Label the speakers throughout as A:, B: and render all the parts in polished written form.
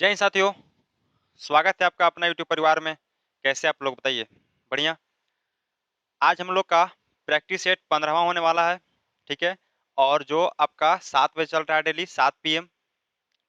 A: जय हिंद साथियों, स्वागत है आपका अपना यूट्यूब परिवार में। कैसे आप लोग बताइए? बढ़िया। आज हम लोग का प्रैक्टिस सेट 15वां होने वाला है, ठीक है? और जो आपका 7 बजे चल रहा है डेली 7 पीएम,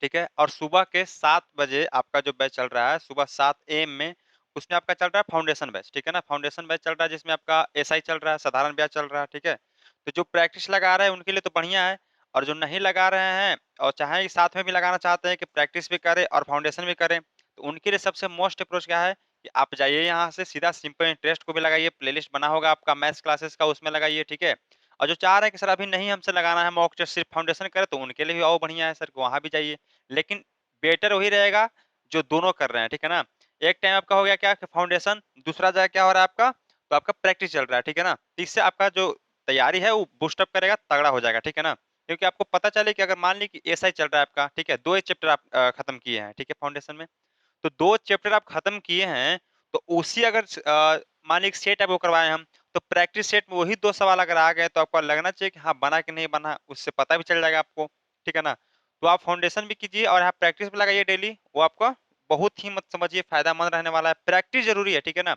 A: ठीक है? और सुबह के 7 बजे आपका जो बैच चल रहा है, सुबह 7 एएम में, उसमें आपका चल रहा है फाउंडेशन बैच, ठीक है ना? फाउंडेशन बैच चल रहा है जिसमें आपका एसआई चल रहा है, साधारण बैच चल रहा है, ठीक है? तो जो प्रैक्टिस लगा रहे हैं उनके लिए तो बढ़िया है, और जो नहीं लगा रहे हैं और चाहे साथ में भी लगाना चाहते हैं कि प्रैक्टिस भी करें और फाउंडेशन भी करें, तो उनके लिए सबसे मोस्ट अप्रोच क्या है कि आप जाइए यहाँ से सीधा सिंपल इंटरेस्ट को भी लगाइए, प्लेलिस्ट बना होगा आपका मैथ्स क्लासेस का, उसमें लगाइए, ठीक है? और जो चाह रहे हैं कि सर अभी नहीं हमसे लगाना है मॉक टेस्ट, सिर्फ फाउंडेशन करें, तो उनके लिए भी और बढ़िया है सर, वहाँ भी जाइए। लेकिन बेटर वही रहेगा जो दोनों कर रहे हैं, ठीक है ना? एक टाइम आपका हो गया क्या कि फाउंडेशन, दूसरा जगह क्या हो रहा है आपका, तो आपका प्रैक्टिस चल रहा है, ठीक है ना? तो इससे आपका जो तैयारी है वो बूस्ट अप करेगा, तगड़ा हो जाएगा, ठीक है ना? क्योंकि आपको पता चले कि अगर मान ली कि एसआई चल रहा है आपका, ठीक है? 2 ही चैप्टर आप खत्म किए हैं, ठीक है, फाउंडेशन में। तो 2 चैप्टर आप खत्म किए हैं, तो उसी अगर मान लीजिए सेट है वो करवाए हम, तो प्रैक्टिस सेट में वही 2 सवाल अगर आ गए तो आपको लगना चाहिए कि हाँ, बना कि नहीं बना, उससे पता भी चल जाएगा आपको, ठीक है ना? तो आप फाउंडेशन भी कीजिए और आप प्रैक्टिस भी लगाइए डेली, वो आपका बहुत ही मत समझिए फ़ायदेमंद रहने वाला है। प्रैक्टिस ज़रूरी है, ठीक है ना?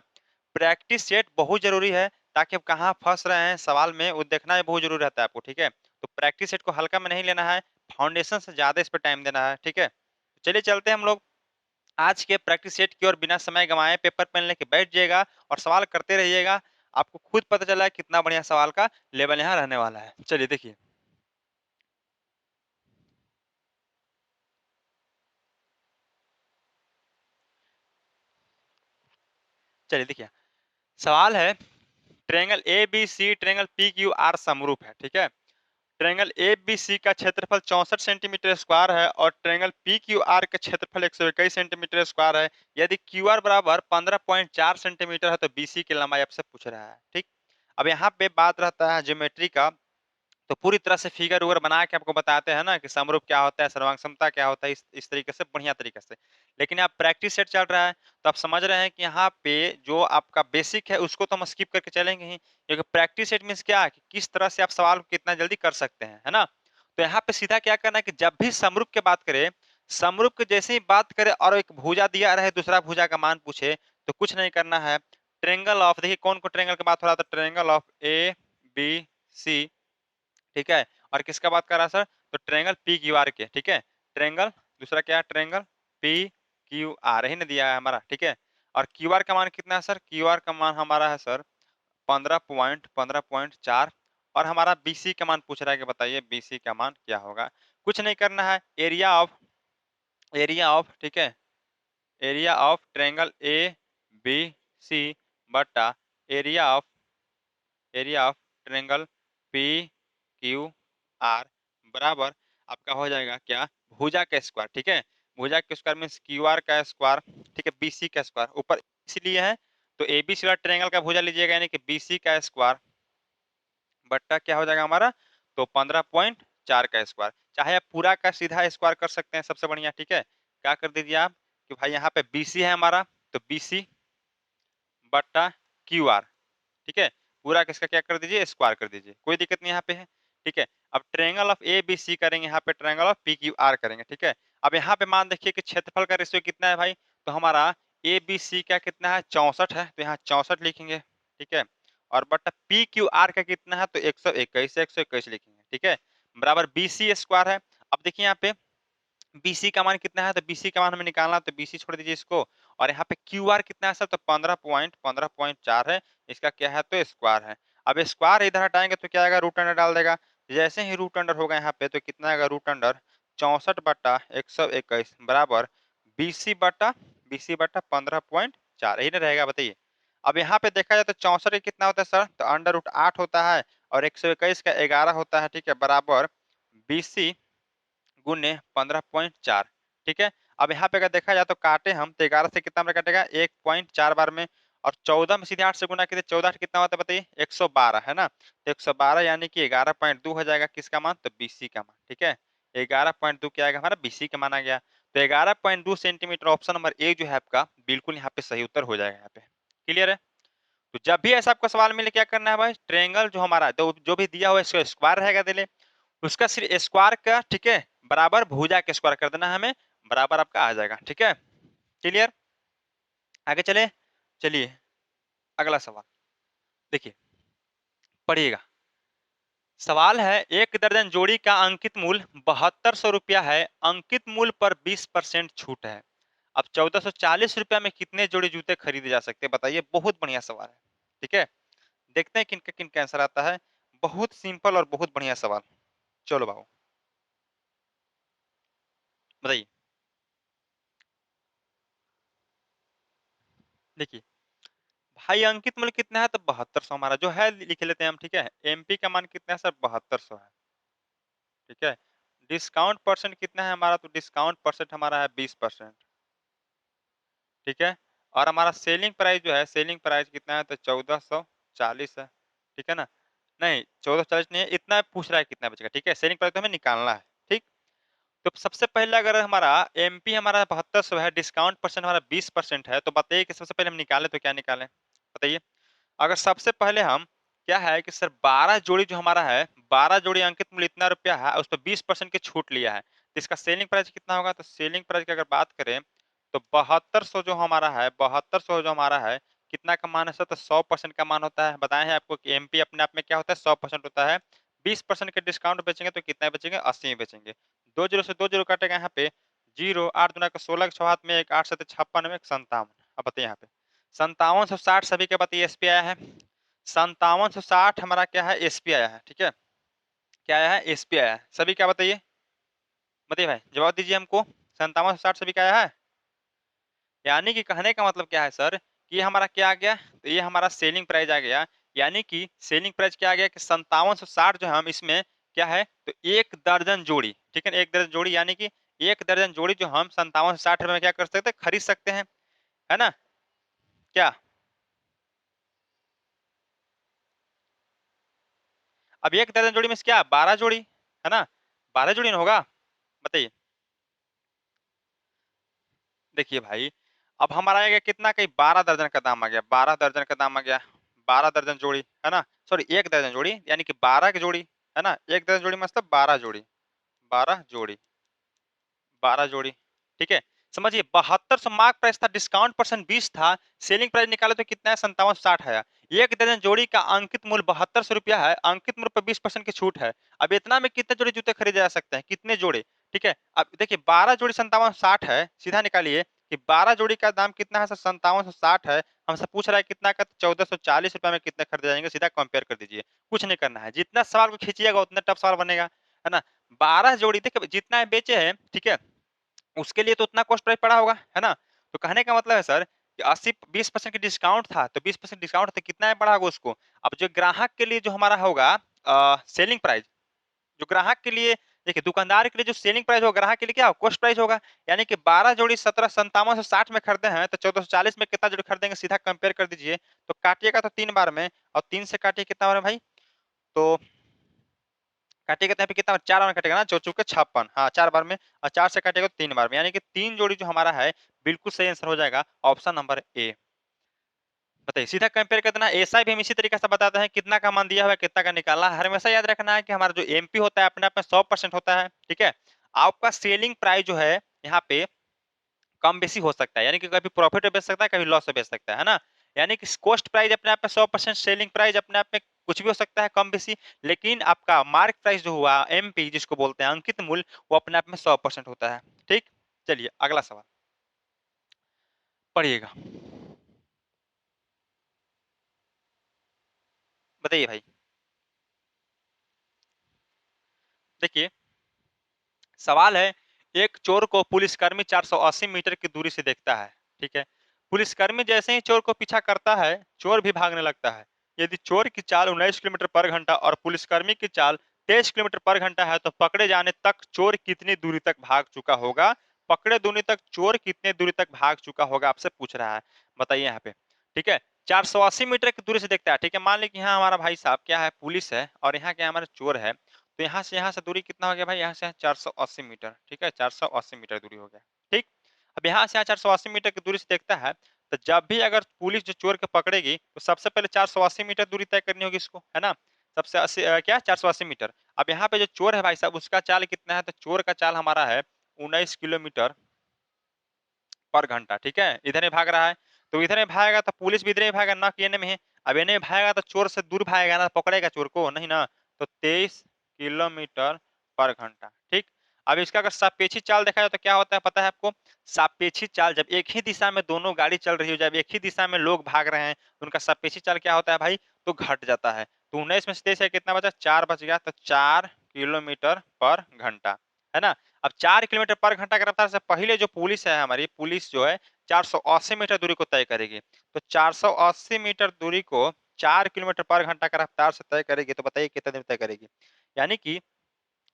A: प्रैक्टिस सेट बहुत ज़रूरी है, ताकि आप कहाँ फँस रहे हैं सवाल में, वो देखना भी बहुत ज़रूरी रहता है आपको, ठीक है? तो प्रैक्टिस सेट को हल्का में नहीं लेना है, फाउंडेशन से ज़्यादा इस पे टाइम देना है, ठीक है? चलिए चलते हैं हम लोग आज के प्रैक्टिस सेट की ओर, बिना समय गंवाए पेपर पेन लेके बैठ जाइएगा और सवाल करते रहिएगा। आपको खुद पता चला कितना बढ़िया सवाल का लेवल यहाँ रहने वाला है। चलिए देखिए। चलिए देखिए, सवाल है ट्रायंगल एबीसी ट्रायंगल पीक्यूआर समरूप है, ठीक है? ट्रायंगल एबीसी का क्षेत्रफल 64 सेंटीमीटर स्क्वायर है और ट्रायंगल पीक्यूआर का क्षेत्रफल 121 सेंटीमीटर स्क्वायर है। यदि क्यूआर बराबर 15.4 सेंटीमीटर है तो बीसी की लंबाई आपसे पूछ रहा है, ठीक? अब यहाँ पे बात रहता है ज्योमेट्री का, तो पूरी तरह से फिगर उगर बना के आपको बताते हैं ना कि समरूप क्या होता है, सर्वांग समता क्या होता है, इस तरीके से बढ़िया तरीके से। लेकिन आप प्रैक्टिस सेट चल रहा है, तो आप समझ रहे हैं कि यहाँ पे जो आपका बेसिक है उसको तो हम स्किप करके चलेंगे ही, क्योंकि प्रैक्टिस सेट मीन्स क्या है कि किस तरह से आप सवाल को कितना जल्दी कर सकते हैं, है ना? तो यहाँ पे सीधा क्या करना है कि जब भी समरूप की बात करें, समरूप की जैसे ही बात करें और एक भुजा दिया रहे, दूसरा भुजा का मान पूछे, तो कुछ नहीं करना है। ट्रायंगल ऑफ, देखिए कौन को ट्रायंगल की बात हो रहा था, triangle of A B C, ठीक है? और किसका बात कर रहा है सर? तो ट्रायंगल पी क्यू आर के, ठीक है? ट्रायंगल, दूसरा क्या है ट्रायंगल पी क्यू आर ही ना दिया है हमारा, ठीक है? और क्यू आर का मान कितना है सर? क्यू आर का मान हमारा है सर 15.4, और हमारा बीसी का मान पूछ रहा है कि बताइए बीसी का मान क्या होगा? कुछ नहीं करना है, एरिया ऑफ, ठीक है? Area of triangle A B C बटा area of area of triangle P Q R बराबर आपका हो जाएगा क्या, भुजा का स्क्वायर, ठीक है? भुजा का स्क्वायर मीन्स क्यू आर का स्क्वायर, ठीक है, बीसी का स्क्वायर ऊपर इसलिए है, तो एबीसी वाला ट्रायंगल का भुजा लीजिएगा, यानी कि बीसी का स्क्वायर बट्टा क्या हो जाएगा हमारा, तो 15.4 का स्क्वायर। चाहे आप पूरा का सीधा स्क्वायर कर सकते हैं, सबसे बढ़िया, ठीक है? क्या कर दीजिए आप कि भाई यहाँ पे बीसी है हमारा, तो बीसी बट्टा क्यू आर, ठीक है? पूरा का इसका क्या कर दीजिए, स्क्वायर कर दीजिए, कोई दिक्कत नहीं यहाँ पे है, ठीक है? अब triangle of A B C करेंगे, यहाँ पे triangle of P Q R करेंगे, ठीक है? अब यहाँ पे मान देखिए कि क्षेत्रफल का रेशियो कितना है भाई, तो हमारा ए बी सी का कितना है, 64 है, तो यहाँ 64 लिखेंगे, ठीक है? और बटा पी क्यू आर का कितना है, तो 121 लिखेंगे, ठीक है? बराबर बी सी स्क्वायर है। अब देखिए यहाँ पे बीसी का मान कितना है, तो बीसी का मान हमें निकालना है, तो बीसी छोड़ दीजिए इसको, और यहाँ पे क्यू आर कितना है सर, तो 15.4 है, इसका क्या है, तो स्क्वायर है। अब स्क्वायर इधर हटाएंगे तो क्या आएगा, रूट अंडर डाल देगा, जैसे ही रूट अंडर होगा यहाँ पे, तो कितना आएगा, रूट अंडर 64/121 बराबर बीसी बटा 15.4, यही ना रहेगा, बताइए। अब यहाँ पे देखा जाए तो 64 कितना होता है सर, तो अंडर रूट 8 होता है, और 121 का 11 होता है, ठीक है, बराबर बीसी गुने 15.4, ठीक है? अब यहाँ पे अगर देखा जाए तो काटे हम, तो 11 से कितना बार कटेगा, 1.4 बार में, और 14 में सीधे 8 से गुना कीजिए, 14 8 कितना होता है बताइए, 112, है ना? तो 112 यानी कि 11.2 हो जाएगा, किसका मान, तो बीसी का मान, ठीक है? 11.2 क्या आएगा हमारा, बीसी का मान आ गया। तो 11.2 सेंटीमीटर, ऑप्शन नंबर ए जो है आपका बिल्कुल यहाँ पे सही उत्तर हो जाएगा यहाँ पे। क्लियर है? तो जब भी ऐसा आपको सवाल मिले क्या करना है भाई, ट्रायंगल जो हमारा जो भी दिया हुआ है इसका स्क्वायर रहेगा, दिले उसका सिर्फ स्क्वायर का, ठीक है, बराबर भुजा के स्क्वायर कर देना है हमें, बराबर आपका आ जाएगा। ठीक है, क्लियर? आगे चले, चलिए अगला सवाल देखिए, पढ़िएगा। सवाल है, एक दर्जन जोड़ी का अंकित मूल्य 7200 रुपया है, अंकित मूल्य पर 20% छूट है। अब 1440 रुपया में कितने जोड़ी जूते खरीदे जा सकते हैं बताइए। बहुत बढ़िया सवाल है। ठीक है, देखते हैं किनका किनका आंसर आता है। बहुत सिंपल और बहुत बढ़िया सवाल। चलो बाबू बताइए। देखिए भाई, अंकित मूल्य कितना है तो 7200 हमारा जो है लिख लेते हैं हम। ठीक है, एमपी का मान कितना है सर, 7200 है। ठीक है, डिस्काउंट परसेंट कितना है हमारा, तो डिस्काउंट परसेंट हमारा है 20%। ठीक है, और हमारा सेलिंग प्राइस जो है, सेलिंग प्राइस कितना है तो 1440 है। ठीक है ना, नहीं 1440 नहीं है, इतना पूछ रहा है कितना बचेगा। ठीक है, सेलिंग प्राइस तो हमें निकालना है। ठीक, तो सबसे पहले अगर हमारा एमपी हमारा 7200 है, डिस्काउंट परसेंट हमारा 20% है, तो बताइए कि सबसे पहले हम निकालें तो क्या निकालें बताइए। अगर सबसे पहले हम क्या है कि सर 12 जोड़ी जो हमारा है, 12 जोड़ी अंकित मूल्य इतना रुपया है, उस पर 20% की छूट लिया है, तो इसका सेलिंग प्राइस कितना होगा। तो सेलिंग प्राइस की अगर बात करें तो 7200 जो हमारा है, 7200 जो हमारा है कितना का मान है सर, तो 100% का मान होता है। बताए हैं आपको कि एमपी अपने आप में क्या होता है, 100% होता है। 20% के डिस्काउंट बेचेंगे तो कितना बेचेंगे, 80 में बेचेंगे। 2 जीरो से 2 जीरो काटेगा यहाँ पे, जीरो 8 दुना का 16 के 6 हाथ में एक, 8 7 56 में एक 57। अब बताइए यहाँ पे 5760 सभी के बताइए एसपी आया है। 5760 हमारा क्या है, एसपी आया है। ठीक है, क्या आया है, एसपी आया है। सभी क्या बताइए, बताइए भाई जवाब दीजिए हमको। 5760 सभी का आया है। यानी कि कहने का मतलब क्या है सर, कि ये हमारा क्या आ गया, तो ये हमारा सेलिंग प्राइस आ गया। यानी कि सेलिंग प्राइस क्या आ गया कि 5760 जो है हम इसमें क्या है, तो एक दर्जन जोड़ी। ठीक है, एक दर्जन जोड़ी यानी कि एक दर्जन जोड़ी जो हम 5760 में क्या कर सकते हैं, खरीद सकते हैं, है ना। क्या अब एक दर्जन जोड़ी में से क्या 12 जोड़ी है ना, 12 जोड़ी ना होगा बताइए। देखिए भाई, अब हमारा आ गया कितना, कहीं 12 दर्जन का दाम आ गया, 12 दर्जन का दाम आ गया, 12 दर्जन जोड़ी है ना, सॉरी एक दर्जन जोड़ी यानी कि 12 की जोड़ी है ना, एक दर्जन जोड़ी मतलब 12 जोड़ी, 12 जोड़ी, 12 जोड़ी। ठीक है, समझिए 7200 मार्क प्राइस था, डिस्काउंट परसेंट 20 था, सेलिंग प्राइस निकाले तो कितना है, 5760 है। एक दर्जन जोड़ी का अंकित मूल्य 7200 रुपया है, अंकित मूल्य पर 20% की छूट है। अब इतना में कितने जोड़ी जूते खरीदे जा सकते हैं, कितने जोड़े। ठीक है, अब देखिए 12 जोड़ी 5760 है, सीधा निकालिए कि 12 जोड़ी का दाम कितना है, 5760 है। हमसे पूछ रहा है कितना का, 1440 रुपया में कितने खरीदे जाएंगे, सीधा कंपेयर कर दीजिए। कुछ नहीं करना है, जितना सवाल को खींचिएगा उतना टफ सवाल बनेगा, है ना। 12 जोड़ी देखिए जितना बेचे हैं, ठीक है, उसके लिए तो उतना कॉस्ट प्राइस पड़ा होगा, है ना। तो कहने का मतलब है सर कि 20% की डिस्काउंट था, तो 20% डिस्काउंट था, कितना है पड़ा होगा उसको। अब जो ग्राहक के लिए जो हमारा होगा सेलिंग प्राइस, जो ग्राहक के लिए, देखिए दुकानदार के लिए जो सेलिंग प्राइस होगा, ग्राहक के लिए क्या कॉस्ट प्राइस होगा। यानी कि 12 जोड़ी 175760 में खरीदे हैं, तो 1440 में कितना जोड़ी खरीदेंगे, सीधा कंपेयर कर दीजिए। तो काटिएगा तो 3 बार में, और 3 से काटिए कितना बार में भाई, तो काटिएगा तो यहाँ पे कितना 4 बार में कटेगा ना, चौ चौके 56, हाँ 4 बार में, और 4 से काटेगा तो 3 बार में, यानी कि 3 जोड़ी जो हमारा है बिल्कुल सही आंसर हो जाएगा ऑप्शन नंबर ए। बताइए, सीधा कंपेयर कर देना। एसआई भी हम इसी तरीके से बताते हैं, कितना का मान दिया हुआ है कितना का निकालना है। हमेशा याद रखना है कि हमारा जो एमपी होता है अपने आप में 100% होता है। ठीक है, आपका सेलिंग प्राइस जो है यहाँ पे कम बेसी हो सकता है, यानी कि कभी प्रॉफिट में बेच सकता है, कभी लॉस में बेच सकता है ना। यानी कि कॉस्ट प्राइस अपने आप में 100%, सेलिंग प्राइस अपने आप में कुछ भी हो सकता है कम बेसी, लेकिन आपका मार्क प्राइस जो हुआ एमपी जिसको बोलते हैं अंकित मूल्य, वो अपने आप में 100% होता है। ठीक, चलिए अगला सवाल पढ़िएगा। बताइए भाई, देखिए सवाल है, एक चोर को पुलिसकर्मी 480 मीटर की दूरी से देखता है। ठीक है, पुलिसकर्मी जैसे ही चोर को पीछा करता है, चोर भी भागने लगता है। यदि चोर की चाल 19 किलोमीटर पर घंटा और पुलिसकर्मी की चाल 23 किलोमीटर पर घंटा है, तो पकड़े जाने तक चोर कितनी दूरी तक भाग चुका होगा। पकड़े दूरी तक चोर कितने दूरी तक भाग चुका होगा, आपसे पूछ रहा है। बताइए यहाँ पे। ठीक है, 480 मीटर की दूरी से देखता है। ठीक है, मान लीजिए कि यहाँ हमारा भाई साहब क्या है, पुलिस है, और यहाँ क्या हमारा चोर है। तो यहाँ से दूरी कितना हो गया भाई, यहाँ से 480 मीटर। ठीक है, 480 मीटर दूरी हो गया। ठीक, अब यहाँ से 480 मीटर की दूरी से देखता है, तो जब भी अगर पुलिस जो चोर को पकड़ेगी, तो सबसे पहले 480 मीटर दूरी तय करनी होगी इसको, है ना। सबसे 480 मीटर। अब यहाँ पे जो चोर है भाई साहब, उसका चाल कितना है, तो चोर का चाल हमारा है 19 किलोमीटर। पर घंटा, ठीक है। इधर में भाग रहा है, तो इधर में भागेगा तो पुलिस भी इधर में भागेगा ना, कि एने में है। अब एने में भागेगा तो चोर से दूर भागेगा ना, पकड़ेगा चोर को नहीं ना। तो 23 किलोमीटर पर घंटा, ठीक। अब इसका अगर सापेक्षिक चाल देखा जाए तो क्या होता है पता है आपको? सापेक्षिक चाल, जब एक ही दिशा में दोनों गाड़ी चल रही हो, जब एक ही दिशा में लोग भाग रहे हैं, तो उनका सापेक्षिक चाल क्या होता है भाई? तो घट जाता है। तो 19 में से 23 कितना बचा? 4 बच गया, तो 4 किलोमीटर पर घंटा, है ना। अब 4 किलोमीटर पर घंटा की रफ्तार से पहले जो पुलिस है, हमारी पुलिस जो है 480 मीटर दूरी को तय करेगी। तो 480 मीटर दूरी को 4 किलोमीटर पर घंटा की रफ्तार से तय करेगी, तो बताइए कितने दिन तय करेगी? यानी कि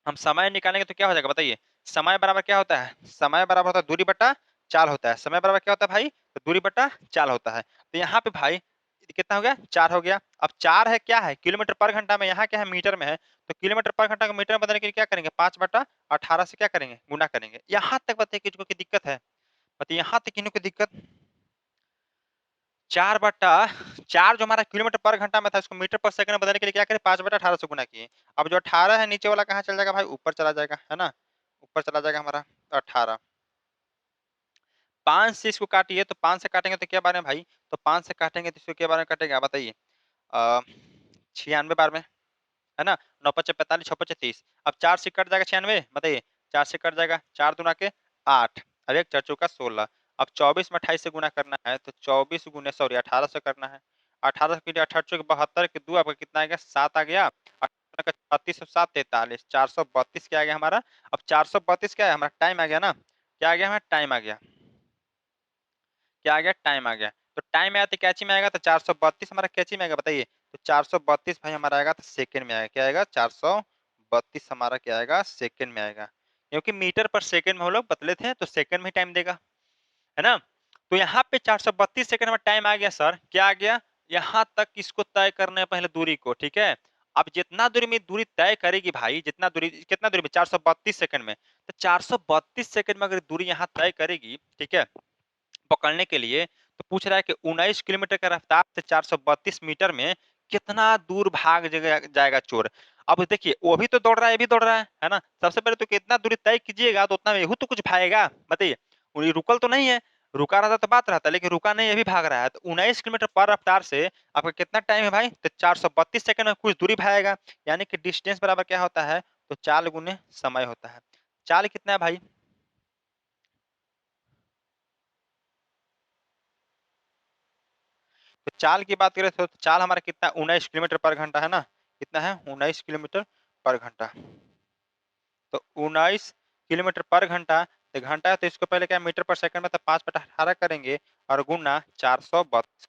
A: हम समय निकालेंगे तो क्या हो जाएगा बताइए? समय बराबर क्या होता है? समय बराबर होता है दूरी बटा चाल होता है। समय बराबर क्या होता है भाई? तो दूरी बटा चाल होता है। तो यहाँ पे भाई कितना हो गया? 4 हो गया। अब 4 है क्या है? किलोमीटर पर घंटा में, यहाँ क्या है? मीटर में है। तो किलोमीटर पर घंटा को मीटर में बदलने के लिए क्या करेंगे? 5 बटा 18 से क्या करेंगे? गुना करेंगे। यहाँ तक बताइए किसको की दिक्कत है? बताइए यहाँ तक किन्हीं को दिक्कत? 4 बटा 4 जो हमारा किलोमीटर पर घंटा में था, इसको मीटर पर सेकंड में बदलने के लिए क्या करें? 5 बटा 18 से गुना किए। अब जो 18 है नीचे वाला कहाँ चला जाएगा भाई? ऊपर चला जाएगा, है ना। ऊपर चला जाएगा हमारा 18। 5 से इसको काटिए, तो 5 से काटेंगे तो क्या बने भाई? तो 5 से काटेंगे तो इसको क्या बारे में कटेगा बताइए? 96 बार में, है ना। 9 पचे 45, 6 पचे 30। अब 4 से कट जाएगा 96, बताइए। 4 से कट जाएगा, 4 दूना के 8, अब 1 4 चौका 16। अब 24 में 28 से गुना करना है, तो 24 गुने सॉरी 18 से करना है। 18 के लिए 18 चौक 72 के 2 आपका कितना आ गया? 7 आ गया। 18 का 36 और 7 43, 432 क्या आ गया हमारा? अब 432 क्या है हमारा? टाइम आ गया ना। क्या आ गया हमारा? टाइम आ गया। क्या आ गया? टाइम आ गया। तो टाइम आया तो कैची में आएगा, तो 432 हमारा कैची में आएगा, बताइए। तो 432 भाई हमारा आएगा तो सेकंड में आएगा। क्या आएगा? 432 हमारा क्या आएगा? सेकंड में आएगा। क्योंकि मीटर पर सेकंड में हम लोग बदले थे, तो सेकंड में टाइम देगा, है ना। तो यहाँ पे 432 सेकंड में टाइम आ गया सर। क्या आ गया? यहाँ तक इसको तय करना है पहले दूरी को, ठीक है। अब जितना दूरी में दूरी तय करेगी भाई, जितना दूरी, कितना दूरी में? 432 सेकंड में। तो 432 सेकंड में अगर दूरी यहाँ तय करेगी, ठीक है, पकड़ने के लिए, तो पूछ रहा है कि 19 किलोमीटर की रफ्तार से 432 मीटर में कितना दूर भाग जाएगा चोर। अब देखिए वो भी तो दौड़ रहा है, ये भी दौड़ रहा है ना। सबसे पहले तो कितना दूरी तय कीजिएगा, तो उतना में यहू तो कुछ भागेगा, बताइए। ये रुकल तो नहीं है। रुका रहता तो बात रहता, लेकिन रुका नहीं, ये भी भाग रहा है। तो 19 किलोमीटर पर रफ्तार से आपका कितना टाइम है भाई? तो 432 सेकंड में कुछ दूरी भागेगा। यानी कि डिस्टेंस बराबर क्या होता है? तो चाल गुने समय होता है। चाल कितना है भाई? तो चाल की बात करें तो चाल हमारा कितना? 19 किलोमीटर पर घंटा, है ना। कितना है? 19 किलोमीटर पर घंटा। तो 19 किलोमीटर पर घंटा, तो घंटा है तो इसको पहले क्या मीटर पर सेकंड में, तो 5 बटा 18 करेंगे और गुना 432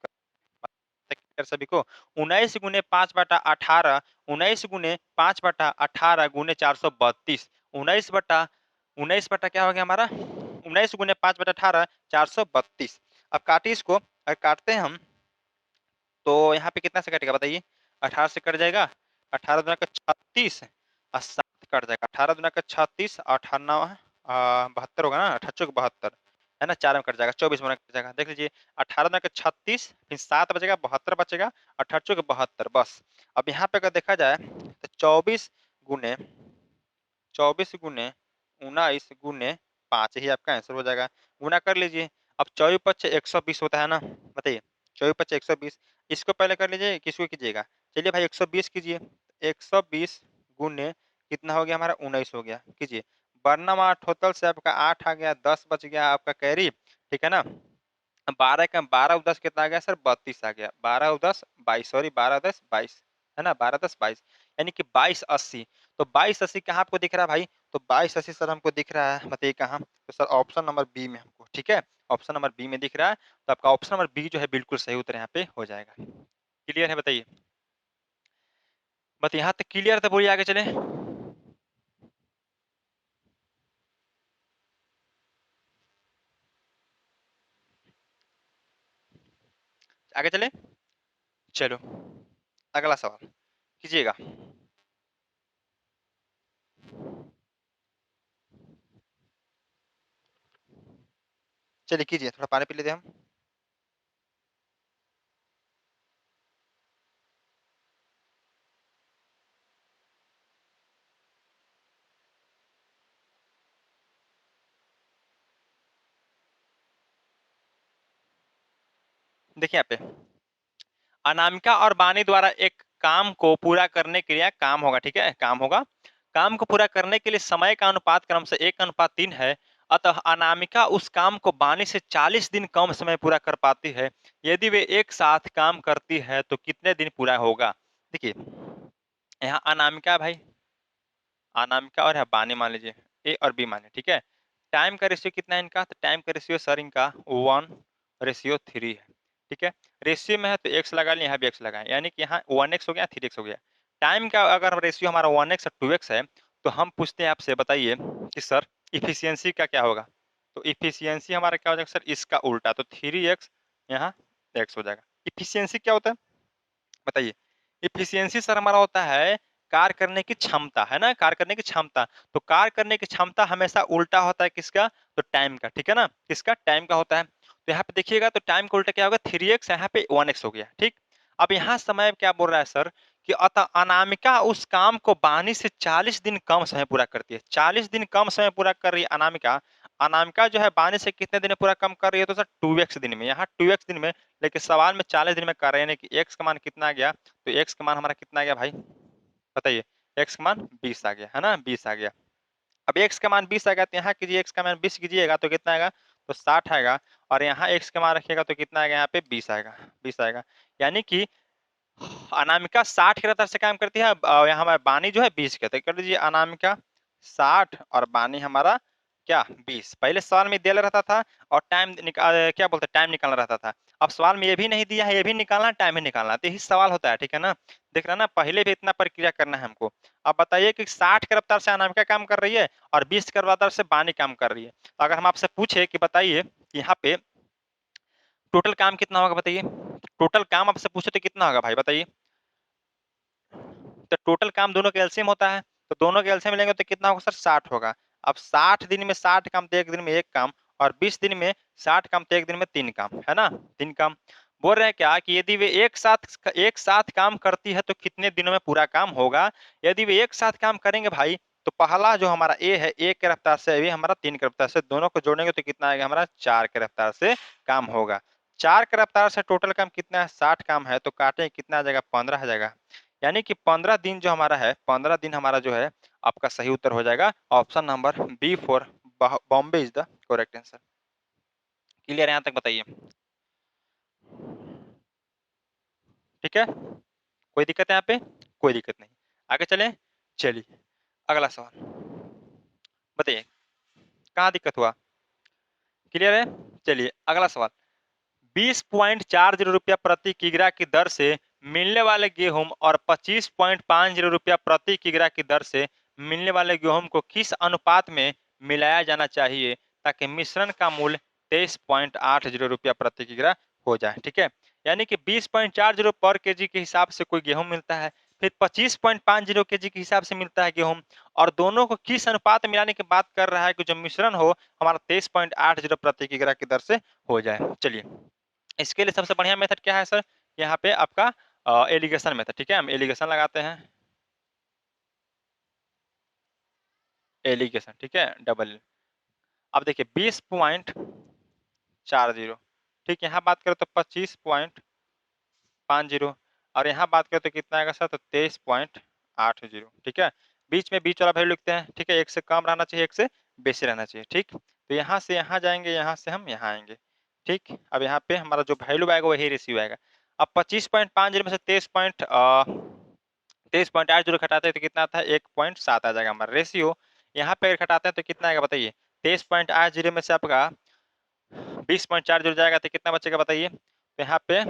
A: कर सभी को। 19 गुने 5 बटा 18, 19 गुने 5 बटा 18 गुने 432, 19 बटा क्या हो गया हमारा? 19 गुने 5 बटा 18, 432। अब काटिए इसको, अगर काटते हैं हम, तो यहाँ पे कितना से कटेगा बताइए? 18 से कट जाएगा। 18 दुना का 36 और 7 कट जाएगा। 18 दुना का 36, 98 72 होगा ना। 18 72, है ना। 4 में कट जाएगा, 24 में कट जाएगा। देख लीजिए, 18 दुना का 36, फिर 7 बचेगा, 72 बचेगा, 18 72 बस। अब यहाँ पे अगर देखा जाए तो गुने 24 गुने 19 गुने 5 ही आपका आंसर हो जाएगा। गुना कर लीजिए। अब 24 × 5 120 होता है ना, बताइए। 24 × 5 120, इसको पहले कर लीजिए, किसको कीजिएगा? चलिए भाई 120 कीजिए। 120 गुने कितना हो गया हमारा? 19 हो गया, कीजिए। वर्णम 8 होतल से आपका 8 आ गया, 10 बच गया आपका कैरी, ठीक है ना। 12 का 12 और 10 कितना आ गया सर? 32 आ गया। 12 और 10 22, सॉरी 12 10 22, है ना। 12 10 22, यानी कि 2280। तो 2280 कहाँ आपको दिख रहा है भाई? तो 2280 सर हमको दिख रहा है, बताइए कहाँ? तो सर ऑप्शन नंबर बी में हमको, ठीक है। ऑप्शन नंबर बी में दिख रहा है। तो आपका ऑप्शन नंबर बी जो है बिल्कुल सही उत्तर यहाँ पे हो जाएगा। क्लियर है बताइए? बस यहाँ तक क्लियर था, बोलिए आगे चले। आगे चले, चलो अगला सवाल कीजिएगा। चलिए कीजिए, थोड़ा पानी पी लेते हैं हम। देखिए यहाँ पे अनामिका और बानी द्वारा एक काम को पूरा करने के लिए काम होगा, ठीक है, काम होगा। काम को पूरा करने के लिए समय का अनुपात क्रम से 1:3 है। अतः अनामिका उस काम को बानी से 40 दिन कम समय पूरा कर पाती है। यदि वे एक साथ काम करती है तो कितने दिन पूरा होगा? देखिए यहाँ अनामिका भाई, अनामिका और यहाँ बानी मान लीजिए, ए और बी मान लीजिए, ठीक है। टाइम का रेशियो कितना है इनका? तो टाइम का रेशियो सर इनका 1:3 है, ठीक है। रेशियो में है तो एक्स लगा लिया, यहाँ भी एक्स लगाए, यानी कि यहाँ 1x हो गया, 3x हो गया। टाइम का अगर रेशियो हमारा 1x और 2x है तो हम पूछते हैं आपसे, बताइए कि सर इफिशियंसी का क्या होगा? तो इफिशियंसी हमारा क्या हो जाएगा सर? इसका उल्टा, तो 3x यहाँ x हो जाएगा। इफिशियंसी क्या होता है बताइए? इफिशियंसी सर हमारा होता है कार्य करने की क्षमता, है ना, कार्य करने की क्षमता। तो कार्य करने की क्षमता हमेशा उल्टा होता है किसका? तो टाइम का, ठीक है ना, किसका? टाइम का होता है। तो यहाँ पे देखिएगा तो टाइम का उल्टा क्या होगा? 3x, यहाँ पे 1x हो गया, ठीक। अब यहाँ समय क्या बोल रहा है सर कि अतः अनामिका उस काम को बानी से 40 दिन कम समय पूरा करती है। 40 दिन कम समय पूरा कर रही है अनामिका। अनामिका जो है बानी से कितने दिन पूरा कम कर रही है? तो सर 2x दिन में, यहाँ 2x दिन में, लेकिन सवाल में 40 दिन में कर रहे हैं, यानी कि x का मान कितना आ गया? तो x का मान हमारा कितना आ गया भाई? बताइए। x का मान 20 आ गया, है ना, 20 आ गया। अब x का मान 20 आ गया तो यहाँ कीजिए, x का मान 20 कीजिएगा तो कितना आएगा? तो 60 आएगा। और यहाँ x का मान रखिएगा तो कितना आएगा? यहाँ पे 20 आएगा, 20 आएगा। यानी कि अनामिका 60 की रफ्तार से काम करती है, यहाँ हमारा बानी जो है 20 के, तो कर दीजिए अनामिका 60 और बानी हमारा क्या 20। पहले सवाल में दिया रहता था और टाइम क्या बोलते हैं, टाइम निकालना रहता था। अब सवाल में ये भी नहीं दिया है, ये भी निकालना, टाइम भी निकालना, तो यही सवाल होता है, ठीक है ना। देख रहे हैं ना, पहले भी इतना प्रक्रिया करना है हमको। अब बताइए कि 60 की रफ्तार से अनामिका काम कर रही है और 20 की रफ्तार से बानी काम कर रही है। तो अगर हम आपसे पूछे कि बताइए यहाँ पे टोटल काम कितना होगा, बताइए। टोटल काम आपसे पूछे तो कितना होगा भाई, बताइए। तो टोटल काम दोनों का एलसीएम होता है, तो दोनों का एलसीएम लेंगे तो कितना होगा सर? 60 होगा। अब 60 दिन में 60 काम तो एक दिन में एक काम, और 20 दिन में 60 काम तो एक दिन में 3 काम, है ना, 3 काम। बोल रहे हैं क्या कि यदि वे एक साथ काम करती है तो कितने दिनों में पूरा काम होगा? यदि वे एक साथ काम करेंगे भाई तो पहला जो हमारा ए है, एक की रफ्तार से, अभी हमारा 3 की रफ्तार से, दोनों को जोड़ेंगे तो कितना आएगा? हमारा 4 की रफ्तार से काम होगा। 4 की रफ्तार से टोटल काम कितना है? 60 काम है, तो काटे कितना आ जाएगा? 15 आ जाएगा। यानी कि 15 दिन जो हमारा है, 15 दिन हमारा जो है, आपका सही उत्तर हो जाएगा option number B for Bombay is the correct answer. Clear है यहाँ तक? बताइए, ठीक है, कोई दिक्कत है यहाँ पे? कोई दिक्कत नहीं, आगे चले। चलिए अगला सवाल, बताइए कहाँ दिक्कत हुआ? क्लियर है? चलिए अगला सवाल। 20.40 रुपया प्रति किग्रा की दर से मिलने वाले गेहूं और 25.50 रुपया प्रति किग्रा की दर से मिलने वाले गेहूं को किस अनुपात में मिलाया जाना चाहिए ताकि मिश्रण का मूल्य 23.80 रुपया प्रति किग्रा हो जाए, ठीक है। यानी कि 20.40 पर केजी के हिसाब से कोई गेहूं मिलता है, फिर 25.50 केजी के हिसाब से मिलता है गेहूं, और दोनों को किस अनुपात में मिलाने की बात कर रहा है कि जो मिश्रण हो हमारा 23.80 प्रति किग्रा की दर से हो जाए। चलिए इसके लिए सबसे बढ़िया मेथड क्या है सर? यहाँ पे आपका एलिगेशन मेथड, ठीक है, हम एलिगेशन लगाते हैं, एलिगेशन, ठीक है, डबल। अब देखिए 20.40, ठीक, यहाँ बात करें तो 25.50, और यहाँ बात करें तो कितना आएगा सर? तो 23.80, ठीक है। बीच में बीच वाला वैल्यू लिखते हैं, ठीक है, एक से कम रहना चाहिए, एक से बेसी रहना चाहिए, ठीक। तो यहाँ से यहाँ जाएंगे, यहाँ से हम यहाँ आएंगे, ठीक। अब यहाँ पे हमारा जो वैल्यू आएगा वही रेशियो आएगा। अब 25.50 में से 23.80 घटाते हैं तो कितना आता है? 1.7 आ जाएगा हमारा रेशियो। यहाँ पे घटाते हैं तो कितना आएगा बताइए? 23.80 में से आपका 20.4 जुड़ जाएगा तो कितना बचेगा बताइए? तो यहाँ पे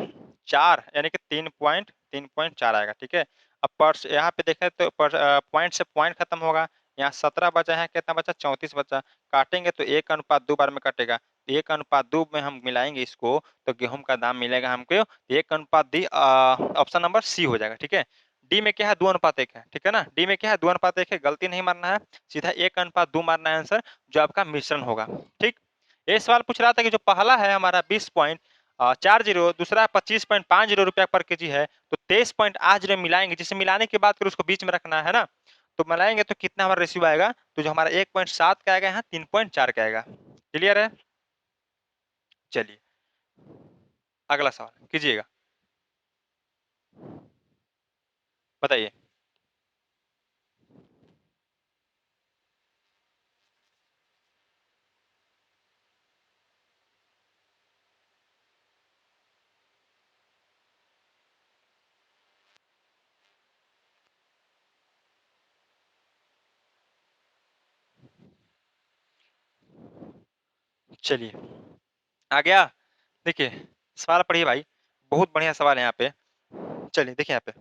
A: 4 यानी कि 3.4 आएगा, ठीक है। अब यहाँ पे देखें तो पॉइंट से पॉइंट खत्म होगा, यहाँ 17 बचा है, कितना बचा? 34 बचा। काटेंगे तो 1:2 बार में कटेगा, 1:2 में हम मिलाएंगे इसको तो गेहूं का दाम मिलेगा हमको 1:2, ऑप्शन नंबर सी हो जाएगा, ठीक है। डी में क्या है? 2:1 है, ठीक है ना, डी में क्या है? 2:1 है, गलती नहीं मारना है, सीधा 1:2 मारना है आंसर, जो आपका मिश्रण होगा, ठीक। ये सवाल पूछ रहा था कि जो पहला है हमारा 20.40, दूसरा 25.50 रुपया पर केजी है, तो 23.80 मिलाएंगे, जिसे मिलाने की बात करें उसको बीच में रखना है ना, तो मिलाएंगे तो कितना हमारा रेशियो आएगा? तो जो हमारा 1.7 का आएगा, यहाँ 3.4 का आएगा। क्लियर है? चलिए अगला सवाल कीजिएगा, बताइए। चलिए, आ गया? देखिए, सवाल पढ़िए भाई, बहुत बढ़िया सवाल है यहाँ पे। चलिए देखिए यहाँ पे,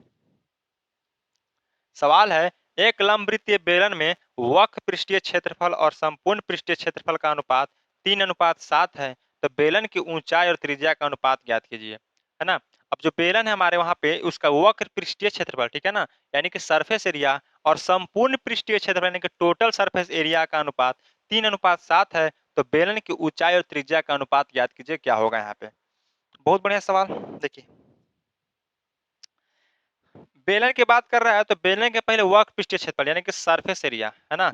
A: सवाल है, एक लंबवृत्तीय बेलन में वक्र पृष्ठीय क्षेत्रफल और संपूर्ण पृष्ठीय क्षेत्रफल का अनुपात 3:7 है, तो बेलन की ऊंचाई और त्रिज्या का अनुपात ज्ञात कीजिए, है ना। अब जो बेलन है हमारे वहां पे, उसका वक्र पृष्ठीय क्षेत्रफल, ठीक है ना, यानी कि सरफेस एरिया, और संपूर्ण पृष्ठीय क्षेत्रफल यानी कि टोटल सरफेस एरिया का अनुपात 3:7 है, तो बेलन की ऊंचाई और त्रिज्या का अनुपात ज्ञात कीजिए, क्या होगा यहाँ पे। बहुत बढ़िया सवाल। देखिए, बेलन की बात कर रहा है तो बेलन के पहले वक्र पृष्ठीय क्षेत्रफल यानी कि सरफेस एरिया, है ना।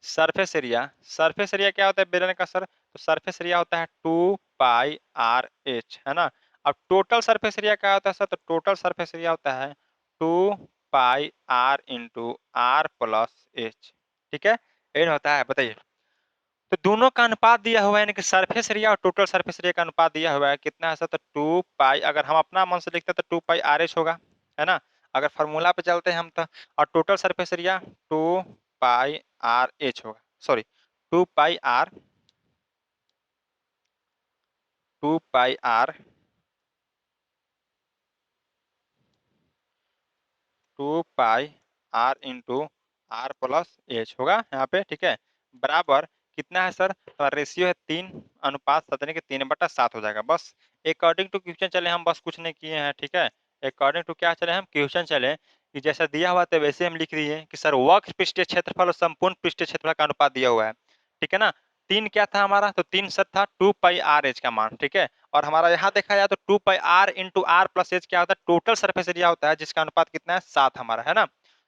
A: सरफेस एरिया क्या होता है बेलन का सर, तो सरफेस एरिया होता है 2 पाई आर एच, है ना। अब टोटल सरफेस एरिया क्या होता है सर, तो टोटल सरफेस एरिया होता है 2 pi R into R plus H, ठीक है, ये होता है। बताइए, तो दोनों का अनुपात दिया हुआ है, यानी कि सरफेस एरिया और टोटल सरफेस एरिया का अनुपात दिया हुआ है, कितना है सर, तो 2 पाई, अगर हम अपना मन से लिखते हैं तो 2 पाई आर एच होगा, है ना। अगर फार्मूला पे चलते हैं हम तो, और total surface area 2 pi R H होगा, sorry, 2 pi R, 2 pi R, 2 pi R into R plus H होगा यहाँ पे, ठीक है, बराबर कितना है सर, तो रेशियो है 3:7 यानी कि 3/7 हो जाएगा। बस अकॉर्डिंग टू क्वेश्चन चले हम, बस कुछ नहीं किए हैं, ठीक है। अकॉर्डिंग टू क्या चले हम, क्वेश्चन चले कि जैसा दिया हुआ था वैसे हम लिख दिए कि सर वक्र पृष्ठीय क्षेत्रफल और संपूर्ण पृष्ठीय क्षेत्रफल का अनुपात दिया हुआ है, ठीक है ना। तीन क्या था हमारा, तो तीन सर था 2 पाई आर एच का मान, ठीक है। और हमारा यहाँ देखा जाए तो 2 pi R into R plus H क्या होता है, टोटल सरफेस एरिया होता है, जिसका अनुपात कितना है, 7 हमारा, है ना।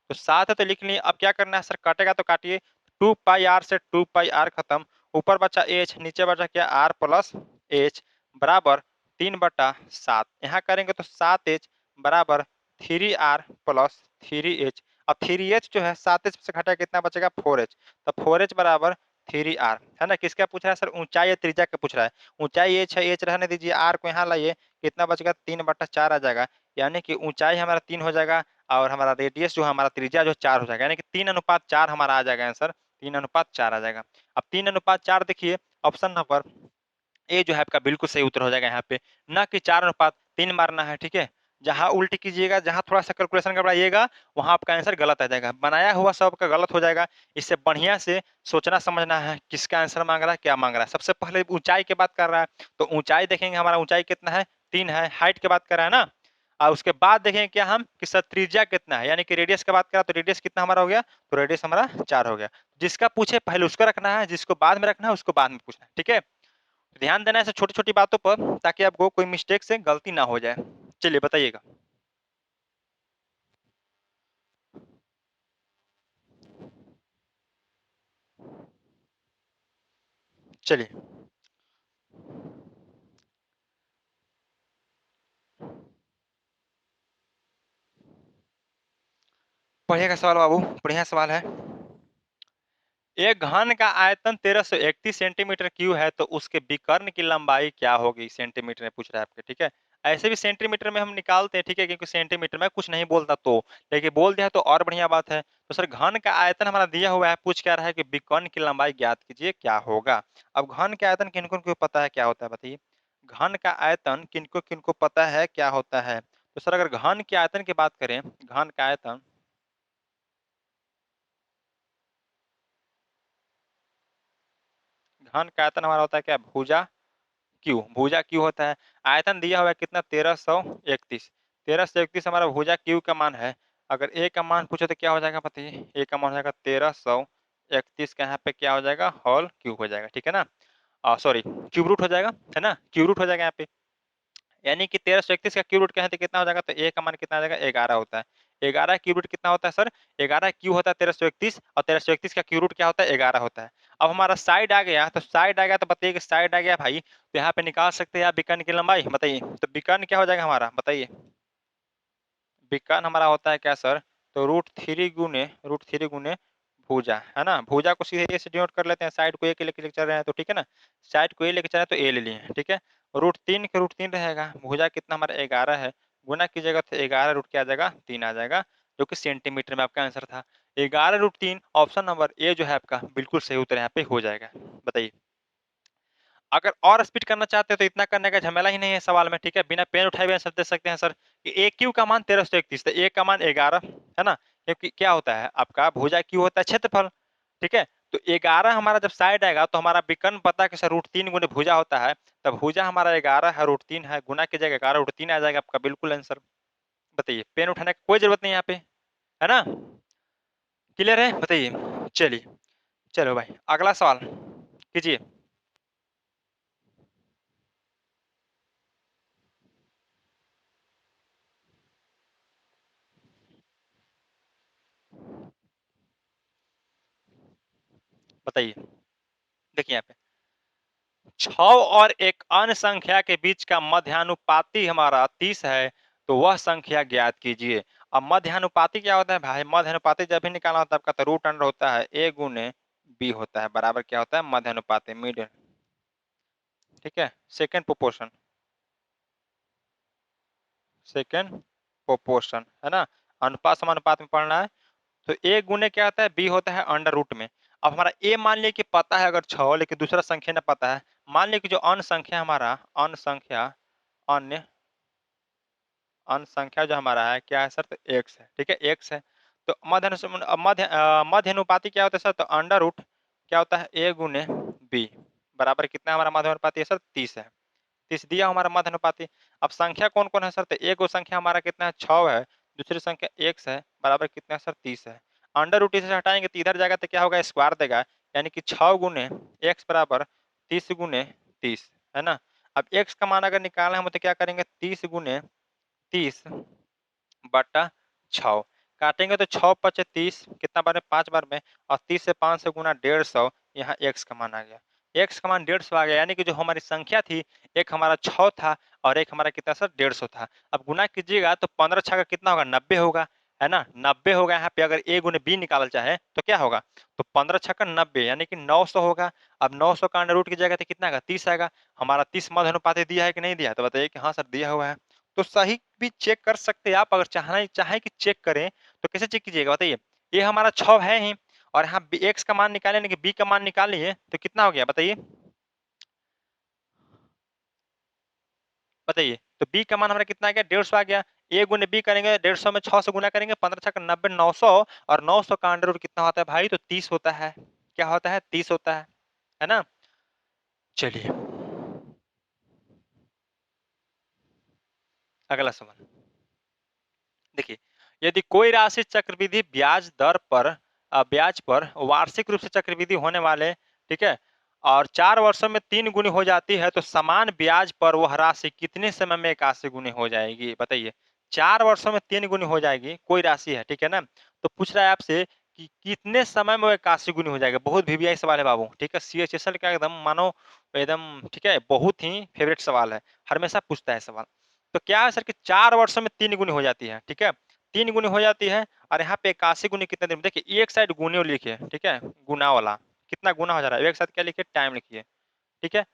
A: तो 7 है तो लिख लिए। अब क्या करना है सर, काटेगा तो काटिए, 2 पाई आर से 2 पाई आर खत्म, ऊपर बचा एच, नीचे बचा क्या, आर प्लस एच, बराबर 3/7। यहाँ करेंगे तो 7 एच बराबर 3 आर प्लस 3 एच। अब 3 एच जो है 7 एच से घटा कितना बचेगा, 4 एच, तो 4 एच बराबर 3 आर, है ना। किसका पूछ रहा है सर, ऊंचाई या त्रिज्या का पूछ रहा है। ऊंचाई एच है, एच रहने दीजिए, आर को यहाँ लाइए, कितना बचेगा, 3/4 आ जाएगा, यानी कि ऊंचाई हमारा 3 हो जाएगा, और हमारा रेडियस जो है, हमारा त्रिज्या जो 4 हो जाएगा, यानी कि 3:4 हमारा आ जाएगा आंसर, 3:4 आ जाएगा। अब 3:4 देखिए, ऑप्शन नंबर ए जो है आपका बिल्कुल सही उत्तर हो जाएगा यहाँ पे, ना कि 4:3 मारना है, ठीक है। जहां उल्टी कीजिएगा, जहां थोड़ा सा कैलकुलेशन गड़बड़ाइएगा, वहां आपका आंसर गलत आ जाएगा, बनाया हुआ सब का गलत हो जाएगा। इससे बढ़िया से सोचना समझना है किसका आंसर मांग रहा है, क्या मांग रहा है। सबसे पहले ऊंचाई की बात कर रहा है, तो ऊंचाई देखेंगे, हमारा ऊंचाई कितना है, 3 है। हाइट की बात कर रहा है ना, और उसके बाद देखेंगे क्या हम कि सर त्रिज्या कितना है, यानी कि रेडियस की बात करा तो रेडियस कितना हमारा हो गया, तो रेडियस हमारा 4 हो गया। जिसका पूछे पहले उसको रखना है, जिसको बाद में रखना है उसको बाद में पूछना है, ठीक है। ध्यान देना है छोटी छोटी बातों पर, ताकि आपको कोई मिस्टेक से गलती ना हो जाए। चलिए बताइएगा। चलिए, बढ़िया का सवाल बाबू, बढ़िया सवाल है। एक घन का आयतन 1331 क्यू है, तो उसके विकर्ण की लंबाई क्या होगी, सेंटीमीटर में पूछ रहा है आपके, ठीक है। ऐसे भी सेंटीमीटर में हम निकालते हैं, ठीक है, क्योंकि सेंटीमीटर में कुछ नहीं बोलता तो, लेकिन बोल दिया तो और बढ़िया बात है। तो सर घन का आयतन हमारा दिया हुआ है, पूछ क्या रहा है कि विकर्ण की लंबाई ज्ञात कीजिए, क्या होगा। अब घन का आयतन किनको किनको पता है क्या होता है, बताइए। घन का आयतन किनको किनको पता है क्या होता है, तो सर अगर घन के आयतन की बात करें, घन का आयतन, घन का आयतन हमारा होता है क्या, भुजा क्यू, भुजा क्यू होता है। आयतन दिया हुआ है कितना, 1331, 1331 हमारा भुजा क्यू का मान है। अगर ए का मान पूछो तो क्या हो जाएगा बताइए, ए का मान हो जाएगा 1331 का यहाँ पे क्या हो जाएगा, होल क्यूब हो जाएगा, ठीक है ना, सॉरी क्यूब रूट हो जाएगा, है ना, क्यूब रूट हो जाएगा यहाँ पे। यानी कि 1331 का क्यूब रूट कहें तो कितना हो जाएगा, तो ए का मान कितना आ जाएगा, 11 होता है। 11 क्यूब रूट कितना होता है सर? 11 क्यू होता है 1331 और 1331 का क्यू रूट क्या होता है? 11 होता है। अब हमारा साइड आ गया, तो साइड आ गया तो बताइए कि साइड आ गया भाई, तो यहाँ पे निकाल सकते हैं आप विकर्ण की लंबाई, बताइए। तो विकर्ण क्या हो जाएगा हमारा, बताइए। विकर्ण हमारा होता है क्या सर? तो रूट थ्री गुने भुजा, है ना। भुजा को सीधे ए से डिनोट कर लेते हैं, साइड को ए के लेके चल रहे हैं तो ठीक है ना। साइड को ए लेके चल रहे हैं तो ए ले लिए, ठीक है। रूट 3 के रूट 3 रहेगा, भुजा कितना हमारा 11 है, गुना कीजिएगा तो 11 रूट क्या आ जाएगा? 3 आ जाएगा, जो कि सेंटीमीटर में आपका आंसर था। 11 रूट 3 ऑप्शन नंबर ए जो है आपका बिल्कुल सही उत्तर यहाँ पे हो जाएगा, बताइए। अगर और स्पीड करना चाहते हैं तो इतना करने का झमेला ही नहीं है सवाल में, ठीक है। बिना पेन उठाए हुए आंसर दे सकते हैं सर कि ए क्यू का मान 1331, तो ए का मान 11 है ना, क्योंकि क्या होता है आपका भुजा क्यू होता है क्षेत्रफल, ठीक है। तो 11 हमारा जब साइड आएगा तो हमारा विकर्ण पता है कि सर रूट 3 गुने भुजा होता है, तब भुजा हमारा 11 है, रूट 3 है, गुना की जगह 11 रूट 3 आ जाएगा आपका बिल्कुल आंसर, बताइए। पेन उठाने की कोई जरूरत नहीं यहाँ पे, है ना। क्लियर है, बताइए। चलिए, चलो भाई अगला सवाल कीजिए। बताइए, देखिए यहाँ पे 6 और एक अन्य संख्या के बीच का मध्यानुपाती हमारा 30 है, तो वह संख्या ज्ञात कीजिए। अब मध्यानुपाती क्या होता है भाई? मध्यानुपाती जब भी निकालना होता है आपका, तो रूट अंडर होता है ए गुने बी होता है, बराबर क्या होता है? मध्यानुपाती, मीडियन, ठीक है। सेकेंड प्रोपोर्शन, सेकेंड प्रोपोर्शन, है ना। अनुपात समानुपात में पढ़ना है, तो ए गुने क्या होता है? बी होता है अंडर रूट में। अब हमारा ए मान लिया कि पता है अगर 6, लेकिन दूसरा संख्या ना पता है। मान लिया कि जो अन्य संख्या हमारा, अन्य संख्या, अन्य अन्य संख्या जो हमारा है क्या है सर? तो एक्स है, ठीक है, एक्स है। तो मध्य अनुपाती क्या होता है सर? तो अंडर रूट क्या होता है? ए गुने बी, बराबर कितना हमारा मध्य अनुपाती है सर? 30 है। 30 दिया हमारा मध्य अनुपाती। अब संख्या कौन कौन है सर? तो एक वो संख्या हमारा कितना है? 6 है, दूसरी संख्या एक्स है, बराबर कितना है सर? 30 है। अंडर रूट से हटाएंगे तो इधर जाएगा तो क्या होगा? स्क्वायर देगा, यानी कि 6 गुने एक्स बराबर 30 गुने 30, है ना। अब एक्स का मान अगर निकालना है हम तो क्या करेंगे? 30 बटा 6 काटेंगे तो 6 पचे 30, कितना बार में? 5 बार में, और 30 से 5 से गुना 150, यहाँ एक्स का मान आ गया। एक्स का मान 150 आ गया, यानी कि जो हमारी संख्या थी, एक हमारा 6 था और एक हमारा कितना सर? 150 था। अब गुना कीजिएगा तो 15 छः का कितना होगा? 90 होगा, है ना। 90 होगा। यहाँ पे अगर ए गुने बी निकालना चाहे तो क्या होगा? तो 15 छः का 90, यानी कि 900 होगा। अब 900 का अंडर रूट की जगह तो कितना आएगा? 30 आएगा। हमारा 30 मध्य अनुपात दिया है कि नहीं दिया है? तो बताइए कि हाँ सर दिया हुआ है। तो सही भी चेक कर सकते हैं आप, अगर चाहना चाहे कि चेक करें तो कैसे चेक कीजिएगा, बताइए। ये हमारा 6 है ही, और यहाँ एक्स का मान निकाले कि बी का मान निकालिए तो कितना हो गया, बताइए। बताइए, तो बी का मान हमारा कितना आ गया? 150 आ गया। ए गुने बी करेंगे, 150 में 6 से गुना करेंगे, 15 छक्का 90, 900, और 900 का अंडर रूट कितना होता है भाई? तो 30 होता है। क्या होता है? 30 होता है ना। चलिए अगला सवाल देखिए। यदि कोई राशि चक्रवृद्धि ब्याज पर वार्षिक रूप से चक्रवृद्धि होने वाले, ठीक है, और 4 वर्षों में 3 गुनी हो जाती है, तो समान ब्याज पर वह राशि कितने समय में 81 गुनी हो जाएगी, बताइए। 4 वर्षों में 3 गुनी हो जाएगी कोई राशि है, ठीक है ना। तो पूछ रहा है आपसे कि कितने समय में वो 81 गुनी हो जाएगा। बहुत वीवीआई सवाल है बाबू, ठीक है। सीएचएसएल का एकदम मानो, एकदम ठीक है, बहुत ही फेवरेट सवाल है, हमेशा पूछता है सवाल। तो क्या है सर कि 4 वर्षों में 3 गुनी हो जाती है, ठीक है। 3 गुनी हो जाती है, और यहाँ पे 81 गुनी कितने दिन में? देखिए एक साइड गुने लिखिए, ठीक है, गुना वाला कितना गुना हो जा रहा है, एक साथ क्या लिखिए? टाइम लिखिए, ठीक है।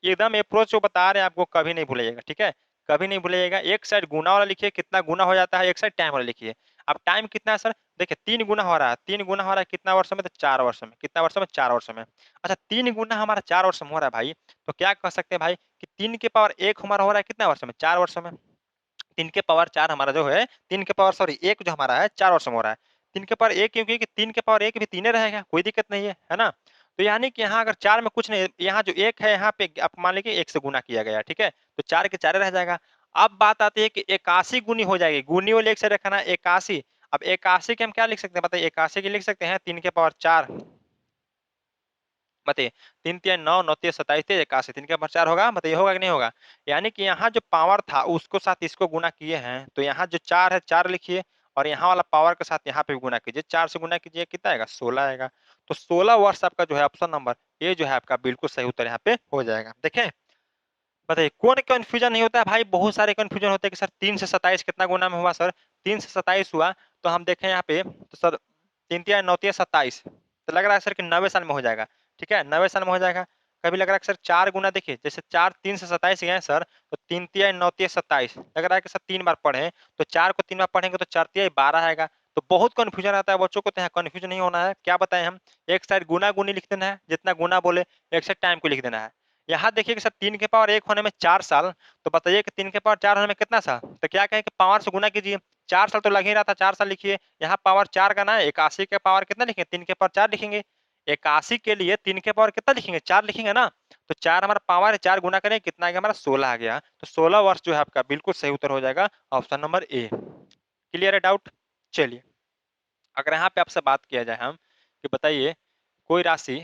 A: एकदम अप्रोच जो बता रहे हैं आपको कभी नहीं भूलिएगा, ठीक है। कभी नहीं भूलिएगा, एक साइड गुना वाला लिखिए, कितना गुना हो जाता है, एक साइड टाइम वाला लिखिए। अब टाइम कितना है सर? देखिए 3 गुना हो रहा है, 3 गुना हो रहा है कितना वर्षों में? तो 4 वर्षों में। कितना वर्षों में? 4 वर्षों में। अच्छा 3 गुना हमारा 4 वर्षों में हो रहा है भाई, तो क्या कह सकते हैं भाई कि 3 के पावर 1 हमारा हो रहा है कितना वर्षों में? 4 वर्षों में। 3 के पावर 4 हमारा जो है, 3 के पावर 1 जो हमारा है 4 वर्षों में हो रहा है। 3 के पावर 1 क्योंकि 3 के पावर 1 भी 3 रहेगा, कोई दिक्कत नहीं है ना। तो यानी कि यहाँ अगर 4 में कुछ नहीं, यहाँ जो 1 है यहाँ पे आप मान लीजिए 1 से गुना किया गया, ठीक है, तो 4 के 4 रह जाएगा। अब बात आती है कि 81 गुनी हो जाएगी, गुनी वाले एक से रखना 81। अब 81 के हम क्या लिख सकते हैं, बताइए। 81 की लिख सकते हैं 3 के पावर 4, बताइए। 3 3 9, 9 3 27, 81, 3 के पावर 4 होगा, बताइए होगा कि नहीं होगा। यानी कि यहाँ जो पावर था उसको साथ इसको गुना किए हैं, तो यहाँ जो 4 है 4 लिखिए, और यहाँ वाला पावर के साथ यहाँ पे भी गुना कीजिए, 4 से गुना कीजिए, कितना आएगा 16 आएगा। तो 16 वर्ष आपका जो है ऑप्शन नंबर ए जो है आपका बिल्कुल सही उत्तर यहाँ पे हो जाएगा। देखें, बताइए कौन कंफ्यूजन नहीं होता है भाई, बहुत सारे कंफ्यूजन होते हैं कि सर 3 से 27 कितना गुना में हुआ सर, 3 से 27 हुआ, तो हम देखें यहाँ पे तो सर 3 तिया 9 तिया 27, तो लग रहा है सर कि 90 साल में हो जाएगा, ठीक है 90 साल में हो जाएगा। कभी लग रहा है कि सर 4 गुना, देखिए जैसे 4 3 से 27 गए सर, तो 3 तिया 9 तिया 27, लग रहा है कि सर 3 बार पढ़े, तो 4 को 3 बार पढ़ेंगे तो 4 तिया 12 आएगा। तो बहुत कंफ्यूजन आता है बच्चों को, तो यहाँ कंफ्यूजन नहीं होना है। क्या बताएं हम, एक साइड गुना गुनी लिख देना है, जितना गुना बोले एक साइड टाइम को लिख देना है। यहाँ देखिए कि सर 3 के पावर 1 होने में 4 साल, तो बताइए कि 3 के पावर 4 होने में कितना साल, तो क्या कहें कि पावर से गुना कीजिए, 4 साल तो लग ही रहा था, 4 साल लिखिए। यहाँ पावर 4 का ना है, 81 के पावर कितना लिखेंगे, 3 के पावर 4 लिखेंगे। 81 के लिए 3 के पावर कितना लिखेंगे, 4 लिखेंगे ना, तो 4 हमारा पावर है, 4 गुना करें कितना आ गया हमारा 16 आ गया। तो 16 वर्ष जो है आपका बिल्कुल सही उत्तर हो जाएगा ऑप्शन नंबर ए। क्लियर है डाउट। चलिए अगर यहाँ पे आपसे बात किया जाए हम कि बताइए कोई राशि,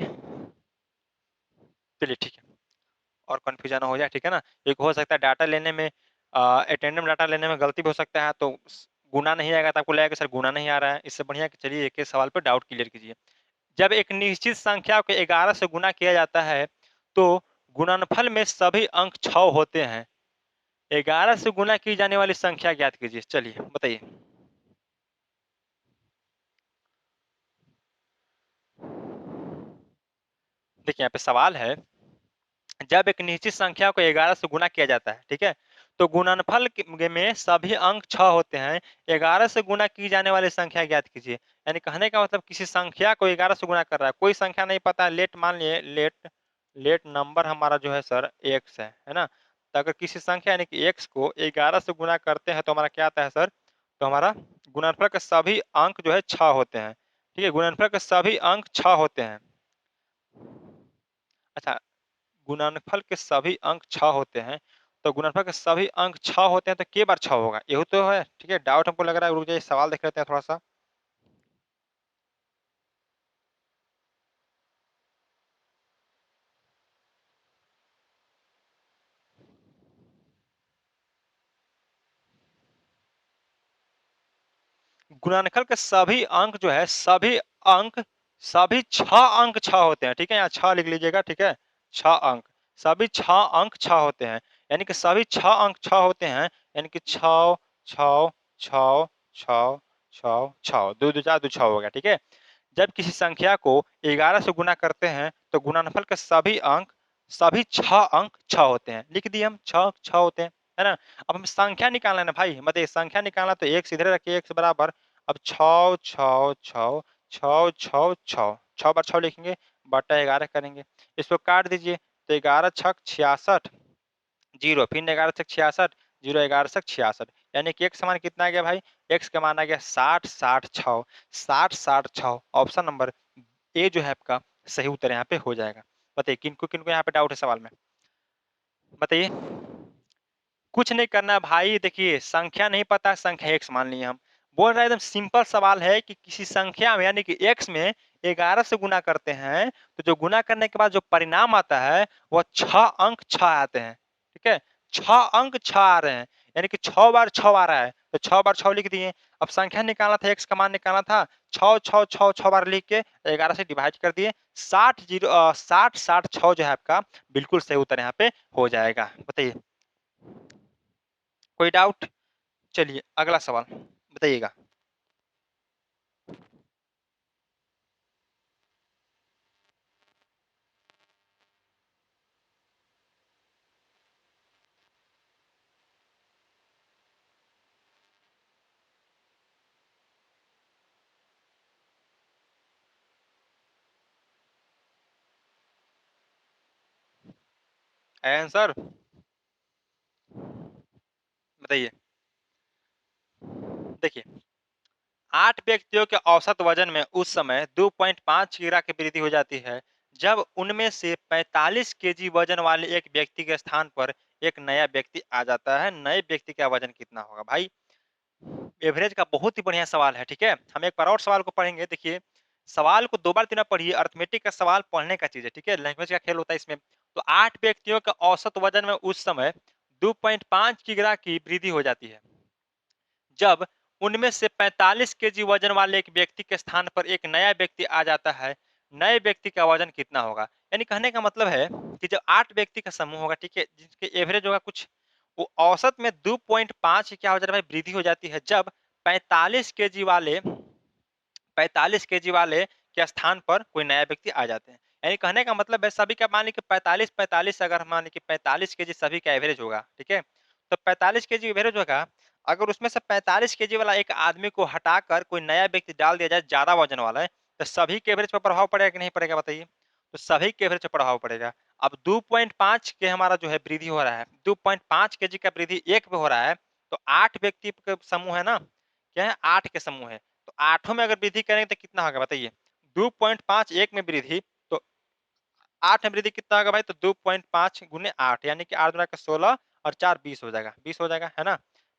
A: चलिए ठीक है और कन्फ्यूजन हो जाए, ठीक है ना। एक हो सकता है डाटा लेने में, अटेंडेंस डाटा लेने में गलती भी हो सकता है, तो गुना नहीं आएगा तो आपको लगेगा सर गुना नहीं आ रहा है। इससे बढ़िया कि चलिए एक एक सवाल पर डाउट क्लियर कीजिए। जब एक निश्चित संख्या को 11 से गुना किया जाता है तो गुणनफल में सभी अंक 6 होते हैं। 11 से गुना की जाने वाली संख्या ज्ञात कीजिए। चलिए बताइए। देखिए यहाँ पे सवाल है, जब एक निश्चित संख्या को 11 से गुना किया जाता है, ठीक है, तो गुणनफल में सभी अंक 6 होते हैं। 11 से गुना की जाने वाली संख्या ज्ञात कीजिए। यानी कहने का मतलब किसी संख्या को 11 से गुना कर रहा है, कोई संख्या नहीं पता, लेट मान लिए, लेट लेट नंबर हमारा जो है सर एक्स है ना। तो अगर किसी संख्या यानी कि एक्स को 11 से गुना करते हैं तो हमारा क्या आता है सर, तो हमारा गुणनफल के सभी अंक जो है 6 होते हैं। ठीक है, गुणनफल के सभी अंक 6 होते हैं। अच्छा, गुणनफल के सभी अंक 6 होते हैं, तो गुणनफल के सभी अंक 6 होते हैं तो के बार 6 होगा, यही तो है। ठीक है, डाउट हमको लग रहा है, रुक जाइए सवाल देख लेते हैं थोड़ा सा। गुणनफल के सभी अंक जो है, सभी अंक, सभी 6 अंक 6 होते हैं। ठीक है, यहाँ 6 लिख लीजिएगा, ठीक है 6 अंक, सभी 6 अंक 6 होते हैं, यानी कि सभी 6 अंक 6 होते हैं, यानी कि 6 6 6 6 6 6, 2 2 4 2 6 हो गया। ठीक है, जब किसी संख्या को 11 से गुना करते हैं तो गुणनफल के सभी अंक, सभी 6 अंक 6 होते हैं। लिख दिए हम 6 6 होते हैं, है ना। अब हम संख्या निकालना है ना भाई, मतलब संख्या निकालना, तो एक सीधे रखिए, एक से बराबर। अब 6 6 6 6 6 6, 6 बार 6 लिखेंगे, बटा 11 करेंगे, इसको काट दीजिए, तो 11 छक 66, जीरो, फिर 11 छक 66, जीरो 11 छक 66, यानी कि x समान कितना आ गया भाई, x का मान आ गया 60 60 6, 60 60 6, ऑप्शन नंबर ए जो है आपका सही उत्तर यहाँ पे हो जाएगा। बताइए किनको किनको यहाँ पे डाउट है सवाल में, बताइए। कुछ नहीं करना भाई, देखिए संख्या नहीं पता, संख्या एक्स मान लिए हम। बोल रहा है एकदम सिंपल सवाल है कि किसी संख्या में यानी कि एक्स में 11 से गुना करते हैं, तो जो गुना करने के बाद जो परिणाम आता है वह 6 अंक 6 आते हैं। ठीक है, 6 अंक 6 आ रहे हैं, यानी कि 6 बार 6 आ रहा है, तो 6 बार 6 लिख दिए। अब संख्या निकालना था, एक्स का मान निकालना था, 6 6 6 6 बार लिख के 11 से डिवाइड कर दिए, 60 60 6 जो है आपका बिल्कुल सही उत्तर यहाँ पे हो जाएगा। बताइए कोई डाउट। चलिए अगला सवाल बताइएगा। आंसर बताइए। देखिए 8 व्यक्तियों के औसत वजन में उस समय 2.5 किग्रा की वृद्धि हो जाती है, जब उनमें से 45 केजी वजन वाले एक व्यक्ति के स्थान पर एक नया व्यक्ति आ जाता है। नए व्यक्ति का वजन कितना होगा भाई। एवरेज का बहुत ही बढ़िया सवाल है। ठीक है, हम एक बार और सवाल को पढ़ेंगे। देखिए सवाल को 2 बार 3 बार पढ़िए, अर्थमेटिक का सवाल पढ़ने का चीज है, ठीक है, लैंग्वेज का खेल होता है इसमें। तो 8 व्यक्तियों का औसत वजन में उस समय 2.5 किग्रा की वृद्धि हो जाती है, जब उनमें से 45 केजी वजन वाले एक व्यक्ति के स्थान पर एक नया व्यक्ति आ जाता है, नए व्यक्ति का वजन कितना होगा? यानी कहने का मतलब है कि जब 8 व्यक्ति का समूह होगा, ठीक है, जिसके एवरेज होगा कुछ, वो औसत में 2.5 क्या हो जाता है भाई, वृद्धि हो जाती है जब 45 केजी वाले 45 केजी वाले के स्थान पर कोई नया व्यक्ति आ जाते हैं। यानी कहने का मतलब है सभी का मान लीजिए कि 45-45, अगर हम मान लें कि 45 केजी सभी का एवरेज होगा, ठीक है? तो 45 केजी एवरेज होगा, अगर उसमें से 45 केजी वाला एक आदमी को हटाकर कोई नया व्यक्ति डाल दिया जाए ज़्यादा वज़न वाला है, तो सभी के एवरेज पर प्रभाव पड़ेगा कि नहीं पड़ेगा बताइए? तो सभी के एवरेज पर प्रभाव पड़ेगा। अब 2.5 के हमारा जो है वृद्धि हो रहा है, 2.5 केजी का वृद्धि 1 पे हो रहा है, तो 8 व्यक्ति का समूह है ना, क्या है 8 के समूह है। तो आठों में अगर वृद्धि करेंगे तो कितना होगा बताइए? 2.5 1 में वृद्धि, तो 8 में वृद्धि कितना होगा भाई? तो 2.5 गुने 8, यानी कि 8 दूना का 16 और 4 20 हो जाएगा, 20 हो जाएगा, है ना?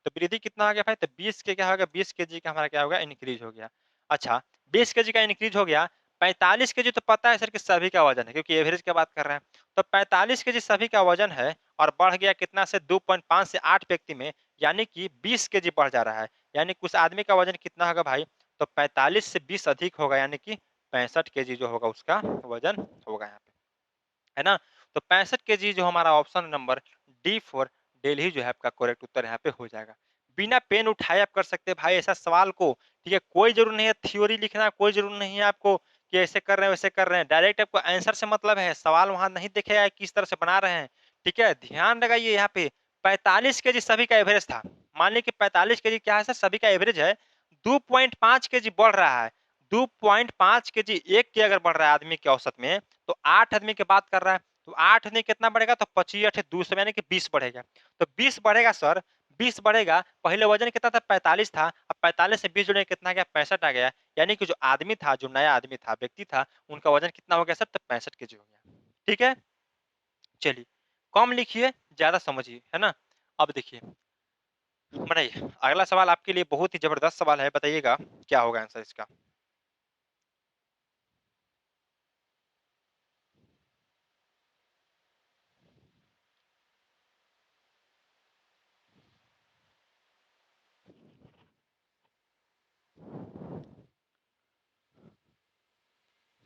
A: तो वृद्धि कितना हो गया भाई? तो 20 के क्या होगा, 20 केजी का हमारा क्या होगा, इंक्रीज़ हो गया। अच्छा, 20 केजी का इंक्रीज़ हो गया, 45 केजी तो पता है सर कि सभी का वज़न है, क्योंकि एवरेज की बात कर रहे हैं। तो 45 केजी सभी का वज़न है और बढ़ गया कितना से 2.5 से 8 व्यक्ति में, यानी कि 20 केजी बढ़ जा रहा है। यानी कि उस आदमी का वज़न कितना होगा भाई? तो 45 से 20 अधिक होगा, यानी कि 65 केजी जो होगा उसका वज़न होगा यहाँ पे। है ना? तो 65 केजी जो हमारा option number D for Delhi जो है आपका करेक्ट उत्तर यहाँ पे हो जाएगा। बिना पेन उठाए आप कर सकते हैं भाई ऐसा सवाल को, ठीक है? कोई ज़रूर नहीं है थ्योरी लिखना, कोई ज़रूर नहीं है आपको कि ऐसे कर रहे हैं, वैसे कर रहे हैं। डायरेक्ट आपको आंसर से मतलब है, सवाल वहाँ नहीं देखेगा किस तरह से बना रहे हैं, ठीक है? ध्यान लगाइए यहाँ पे 45 केजी सभी का एवरेज था। मान लीजिए कि 45 केजी क्या है सर, सभी का एवरेज है, 2.5 केजी बढ़ रहा है। 2.5 केजी एक के अगर बढ़ रहा है आदमी के औसत में, तो 8 आदमी की बात कर रहा है, तो 8 आदमी कितना बढ़ेगा? तो 25 8 200, यानी कि 20 बढ़ेगा। तो 20 बढ़ेगा सर, 20 बढ़ेगा, पहले वज़न कितना था? 45 था, अब 45 से 20 जोड़ेंगे कितना आ गया? 65 आ गया। यानी कि जो आदमी था, जो नया आदमी था, व्यक्ति था, उनका वज़न कितना हो गया सर? तो 65 केजी हो गया। ठीक है? चलिए, कम लिखिए, ज़्यादा समझिए, है ना? अब देखिए, बनाइए, अगला सवाल आपके लिए बहुत ही ज़बरदस्त सवाल है, बताइएगा क्या होगा आंसर इसका?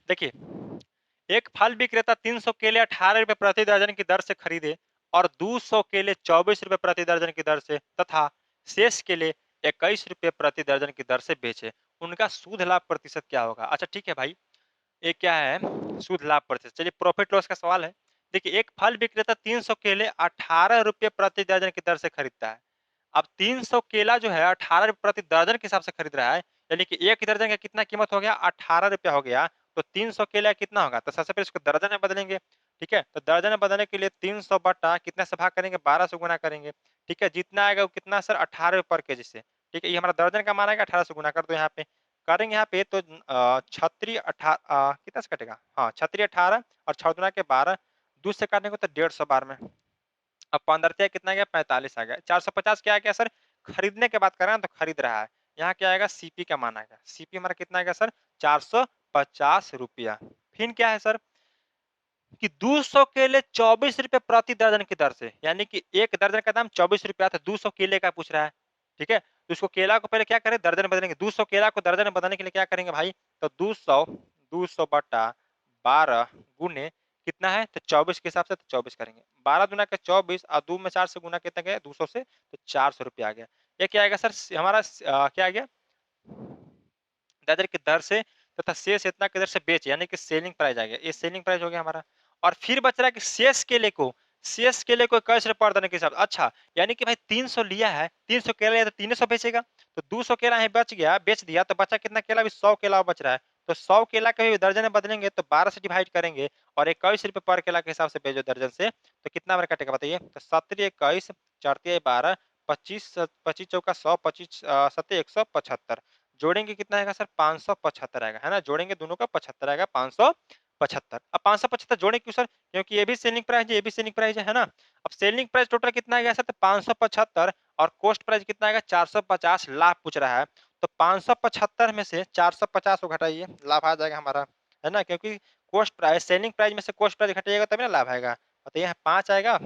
A: देखिए, एक फल विक्रेता 300 केले 18 रुपए प्रति दर्जन की दर से खरीदे और 200 केले 24 रुपए प्रति दर्जन की दर से तथा शेष केले 21 रुपए प्रति दर्जन की दर से बेचे। उनका शुद्ध लाभ प्रतिशत क्या होगा? अच्छा ठीक है भाई, ये क्या है? शुद्ध लाभ प्रतिशत। चलिए प्रॉफिट लॉस का सवाल है। देखिए, एक फल विक्रेता 300 केले 18 रुपए प्रति दर्जन की दर से खरीदता है। अब 300 केला जो है 18 रुपए प्रति दर्जन के हिसाब से खरीद रहा है, यानी कि 1 दर्जन का कितना कीमत हो गया? 18 रुपया हो गया। तो 300 केला कितना होगा? तो सबसे पहले इसको दर्जन में बदलेंगे, ठीक है? तो दर्जन में बदलने के लिए 300 बटा कितने से भाग करेंगे? 12 से गुना करेंगे, ठीक है? जितना आएगा वो कितना सर? 18 रुपए पर केजी से, ठीक है? ये हमारा दर्जन का मान आएगा, 18 से गुना कर दो यहाँ पे। करेंगे यहाँ पे तो छत्री कितना से कटेगा? हाँ, छत्री 18 और 6 दूना के 12, 2 से काटेंगे तो 150 बार में। अब 15 कितना आ गया? 45 आ गया। 450 क्या आ गया सर? खरीदने की बात कर रहे हैं तो खरीद रहा है। यहाँ क्या आएगा? सीपी का मान आएगा। सीपी हमारा कितना आएगा सर? 450 रुपया। फिर क्या है सर? कि 200 केले 24 रुपए प्रति दर्जन की दर से, यानी कि 1 दर्जन का दाम 24 रुपया था, 200 केले का पूछ रहा है, ठीक है? तो इसको केला को पहले क्या करें? दर्जन में बदलेंगे। 200 केला को दर्जन में बदलने के लिए क्या करेंगे भाई? तो 200 बटा 12 गुने कितना है? तो 24 के हिसाब से तो 24 करेंगे। 12 दूना का 24 और 2 में 4 से गुना कितना गया? 200 से, तो 400 रुपया आ गया। ये क्या आएगा सर? हमारा क्या आ गया? दर की दर से तथा शेष इतना की दर से बेच, यानी कि सेलिंग प्राइस आ गया। ये सेलिंग प्राइस हो गया हमारा। और फिर बच रहा है कि शेष केले को 21 रुपए पर देने के हिसाब से। अच्छा, यानी कि भाई 300 लिया है, 300 केला लिया तो 300 बेचेगा, तो 200 केला है बच गया, बेच दिया, तो बचा कितना केला? अभी 100 केला बच रहा है। तो 100 केला के भी दर्जन में बदलेंगे तो 12 से डिवाइड करेंगे और 21 रुपए पर केला के हिसाब से बेचो दर्जन से, तो कितना हमारा कटेगा बताइए? तो 17 21 4 12 25 25 चौका 100 25 7 175, जोड़ेंगे कितना आएगा सर? 575 आएगा, है ना? जोड़ेंगे दोनों का 75 आएगा, 575। अब 575 जोड़े क्यों सर? क्योंकि ये भी सेलिंग प्राइस है, ये भी सेलिंग प्राइस है ना? अब सेलिंग प्राइस टोटल कितना आ गया सर? तो 575 और कॉस्ट प्राइस कितना आएगा? 450, लाभ पूछ रहा है। तो 575 में से 450 को घटाइए, लाभ आ जाएगा हमारा, है ना? क्योंकि कॉस्ट प्राइस सेलिंग प्राइस में से कॉस्ट प्राइस घटाइएगा तभी ना लाभ आएगा। बताइए यहाँ 5 आएगा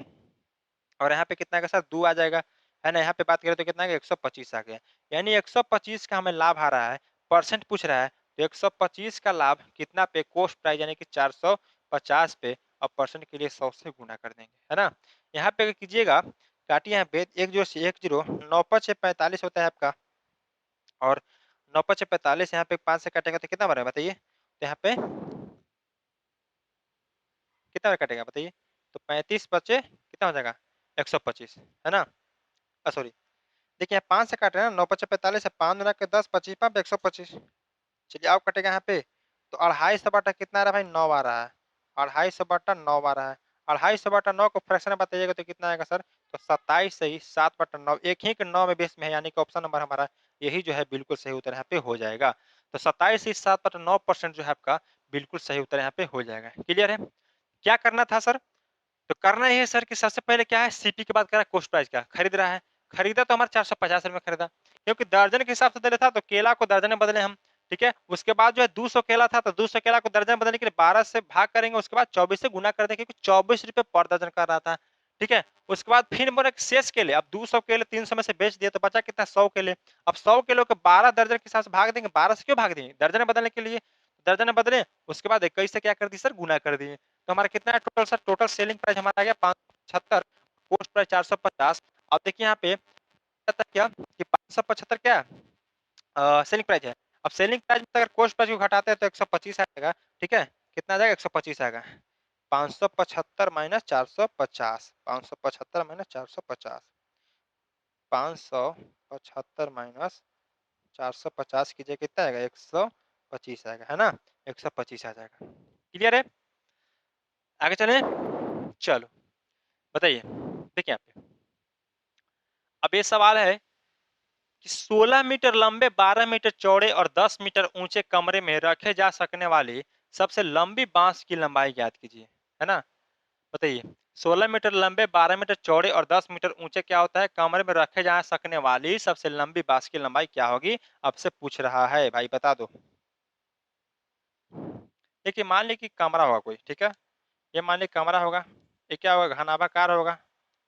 A: और यहाँ पे कितना आएगा सर? 2 आ जाएगा, है ना? यहाँ पे बात करें तो कितना आ गया 125 आ गया। यानी 125 का हमें लाभ आ रहा है, परसेंट पूछ रहा है, तो 125 का लाभ कितना पे कॉस्ट प्राइस यानी कि 450 पे और परसेंट के लिए 100 से गुना कर देंगे, है ना? यहाँ पे अगर कीजिएगा, काटिए यहाँ पे 1 0 से 1 0 9 5 6 45 होता है आपका और 9 5 6 45 यहाँ पे 5 से काटेंगे तो कितना बनेगा बताइए? तो यहाँ पे कितना कटेगा बताइए? तो 35 बचे कितना हो जाएगा? 125 है ना? सॉरी देखिए यहाँ 5 से काट रहे हैं ना 9 5 45 है 5 गुना के 10 25 5 125 चलिए अब कटेगा यहाँ पे तो 250 बटा कितना आ रहा है भाई 9 आ रहा है 250 बटा 9 आ रहा है 250 बटा 9 को फ्रैक्शन में बताइएगा तो कितना आएगा सर तो 27 से ही 7 बटा 9 एक ही के 9 में बेस में है यानी कि ऑप्शन नंबर हमारा यही जो है बिल्कुल सही उत्तर यहाँ पे हो जाएगा तो 27 से 7 बटा 9% जो है आपका बिल्कुल सही उत्तर यहाँ पे हो जाएगा क्लियर है क्या करना था सर तो करना ये है सर कि सबसे पहले क्या है सीपी के बाद करा कॉस्ट प्राइस का खरीद रहा है खरीदा तो हमारा 450 रुपये खरीदा क्योंकि दर्जन के हिसाब से दे था तो केला को दर्जन में बदले हम ठीक है उसके बाद जो है 200 केला था तो 200 केला को दर्जन बदलने के लिए 12 से भाग करेंगे उसके बाद 24 से गुना कर देंगे क्योंकि 24 रुपये पर दर्जन कर रहा था ठीक है उसके बाद फिर बोले शेष केले अब 200 केले 300 में से बेच दिए तो बचा कितना 100 केले अब 100 किलो के 12 दर्जन के हिसाब से भाग देंगे 12 से क्यों भाग देंगे दर्जन में बदलने के लिए दर्जन में बदले उसके बाद 21 से क्या कर दी सर गुना कर दिए तो हमारा कितना है total sir total selling price हमारा आ गया 575 पोस्ट प्राइस 450 अब देखिए यहाँ पे क्या कि 575 क्या सेलिंग प्राइस है अब सेलिंग प्राइस में अगर कोस्ट प्राइस को घटाते हैं तो 125 आएगा ठीक है कितना आ जाएगा 125 आएगा 575 माइनस 450 575 माइनस 450 575 माइनस 450 कीजिए कितना आएगा 125 आएगा है ना 125 आ जाएगा क्लियर है आगे चले चलो बताइए देखिए यहाँ पे अब ये सवाल है कि 16 मीटर लंबे 12 मीटर चौड़े और 10 मीटर ऊंचे कमरे में रखे जा सकने वाली सबसे लंबी बांस की लंबाई ज्ञात कीजिए है ना बताइए 16 मीटर लंबे 12 मीटर चौड़े और 10 मीटर ऊंचे क्या होता है कमरे में रखे जा सकने वाली सबसे लंबी बांस की लंबाई क्या होगी आपसे पूछ रहा है भाई बता दो देखिए मान ली कि कमरा होगा कोई ठीक है ये मान ली कमरा होगा ये क्या होगा घनाभाकार होगा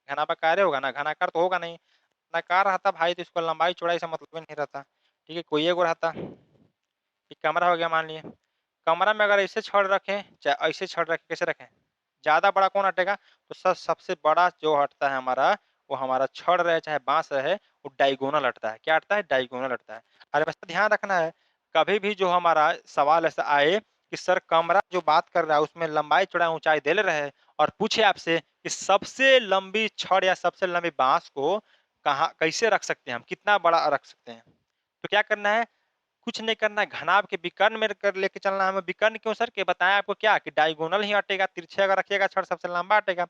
A: घनाभाकार होगा ना घनाकार तो होगा नहीं घनाकार रहता भाई तो इसको लंबाई चौड़ाई से मतलब नहीं रहता ठीक है कोई एक रहता एक कमरा हो गया मान लिए कमरा में अगर ऐसे छड़ रखें चाहे ऐसे छड़ रखें कैसे रखें ज्यादा बड़ा कौन हटेगा तो सबसे बड़ा जो हटता है हमारा वो हमारा छड़ रहे चाहे बांस रहे वो डायगोनल हटता है क्या हटता है डायगोनल हटता है अरे बस ध्यान रखना है कभी भी जो हमारा सवाल ऐसा आए कि सर कमरा जो बात कर रहा है उसमें लंबाई चौड़ाई ऊंचाई दे ले रहे और पूछे आपसे कि सबसे लंबी छड़ या सबसे लंबी बांस को कहाँ कैसे रख सकते हैं हम कितना बड़ा रख सकते हैं तो क्या करना है कुछ नहीं करना है घनाभ के विकर्ण में कर लेके चलना है हमें विकर्ण क्यों सर के बताया आपको क्या कि डायगोनल ही हटेगा तिरछे अगर रखिएगा छड़ सबसे लंबा हटेगा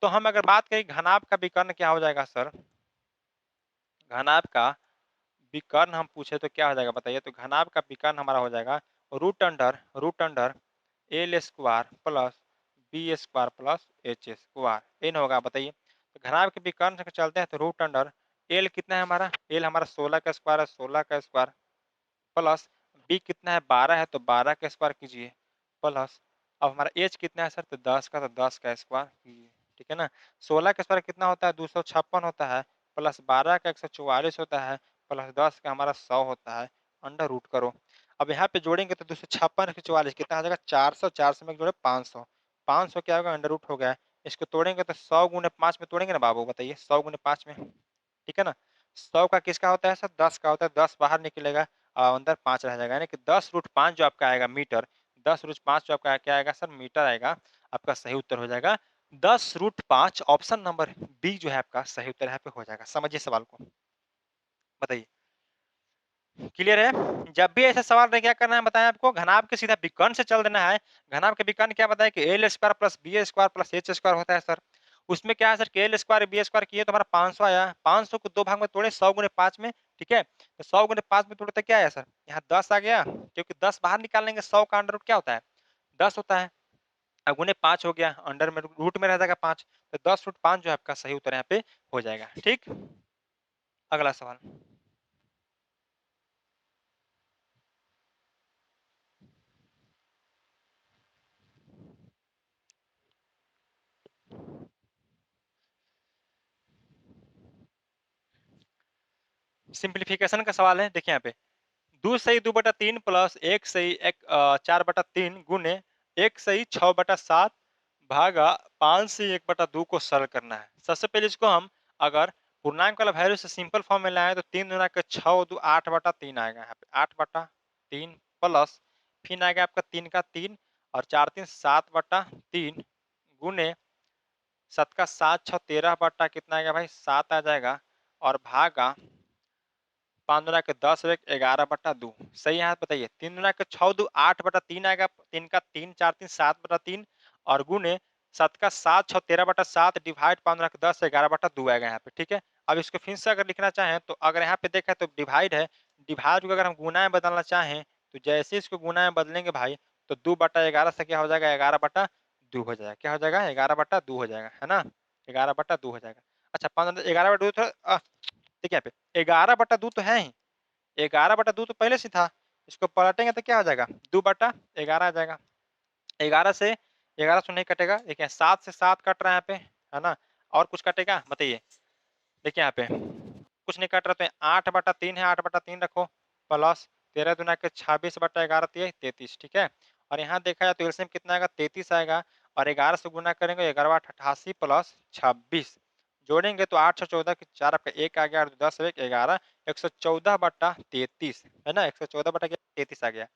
A: तो हम अगर बात करें घनाभ का विकर्ण क्या हो जाएगा सर घनाभ का विकर्ण हम पूछे तो क्या हो जाएगा बताइए तो घनाभ का विकर्ण हमारा हो जाएगा root under L square plus B square plus H square इन होगा बताइए तो घनाभ के विकर्ण से चलते हैं तो रूट अंडर एल कितना है हमारा एल हमारा 16 का स्क्वायर है 16 का स्क्वायर प्लस बी कितना है 12 है तो 12 का स्क्वायर कीजिए प्लस अब हमारा एच कितना है सर तो 10 का तो 10 का स्क्वायर कीजिए ठीक है ना 16 का स्क्वायर कितना होता है 256 होता है प्लस 12 का 144 होता है प्लस 10 का हमारा 100 होता है अंडर रूट करो अब यहाँ पे जोड़ेंगे तो 256 144 कितना हो जाएगा 400 400 में जोड़े 500 500 क्या होगा अंडर रूट हो गया इसको तोड़ेंगे तो 100 गुने 5 में तोड़ेंगे ना बाबू बताइए 100 गुने 5 में ठीक है ना 100 का किसका होता है सर 10 का होता है 10 बाहर निकलेगा अंदर 5 रह जाएगा यानी कि 10 रूट 5 जो आपका आएगा मीटर 10 रूट 5 जो आपका क्या आएगा सर मीटर आएगा आपका सही उत्तर हो जाएगा 10 रूट 5 ऑप्शन नंबर बी जो है आपका सही उत्तर यहाँ पे हो जाएगा समझिए सवाल को बताइए क्लियर है जब भी ऐसा सवाल रहे क्या करना है बताएं आपको घनाभ के सीधा विकर्ण से चल देना है घनाभ के विकर्ण क्या बताया कि L square plus B square plus H square होता है सर उसमें क्या है सर के एल स्क्वायर बी स्क्वायर किए तो हमारा 500 आया 500 को दो भाग में तोड़े 100 गुने 5 में ठीक है तो 100 गुने 5 में तोड़े तो क्या आया सर यहाँ 10 आ गया क्योंकि 10 बाहर निकाल लेंगे 100 का अंडर रूट क्या होता है 10 होता है अब गुने 5 हो गया अंडर में रूट में रह जाएगा 5 तो 10 रूट 5 जो है आपका सही उत्तर यहाँ पे हो जाएगा ठीक अगला सवाल सिंप्लीफिकेशन का सवाल है, देखिए यहाँ पे 2 सही 2/3 प्लस 1 सही 4/3 गुने 1 सही 6/7 भागा 5 सही 1/2 को सरल करना है। सबसे पहले इसको हम अगर पूर्णांक वाला वैल्यू से सिंपल फॉर्म में लाएं तो 3 दूना के 6 और 2 8/3 आएगा यहाँ पे 8/3 प्लस फिर आएगा आपका 3 का 3 और 4 3 7/3 गुने 7 का 7 6 13 बट्टा कितना आएगा भाई 7 आ जाएगा और भागा 5 दूना के 10 और 11/2 सही है बताइए 3 दूना के 6 2 8/3 आएगा 3 का 3 4 3 7/3 और गुने 7 का 7 6 13/7 डिवाइड 5 दूना के 10 11/2 आएगा यहाँ पे ठीक है। अब इसको फिर से अगर लिखना चाहें तो अगर यहाँ पे देखा तो डिवाइड है, डिवाइड को अगर हम गुना में बदलना चाहें तो जैसे इसको गुना में बदलेंगे भाई तो 2/11 से क्या हो जाएगा 11/2 हो जाएगा, क्या हो जाएगा 11/2 हो जाएगा है ना 11/2 हो जाएगा। अच्छा 11/2 थोड़ा देखिए यहाँ पे 11/2 तो है ही 11/2 तो पहले से था, इसको पलटेंगे तो क्या हो जाएगा 2/11 आ जाएगा। 11 से 11 से नहीं कटेगा, देखिए 7 से 7 कट रहा है यहाँ पे है ना और कुछ कटेगा बताइए। देखिए यहाँ पे कुछ नहीं कट रहा तो 8/3 है 8/3 रखो प्लस 13 दूना के 26/11 33 ठीक है। और यहाँ देखा जाए तो एलसीएम कितना आएगा 33 आएगा और 11 से गुना करेंगे 11 88 प्लस 26 जोड़ेंगे तो 8 14 की 4 आपका 1 आ गया और 10 1 11 114/33 है ना 114/33 आ गया।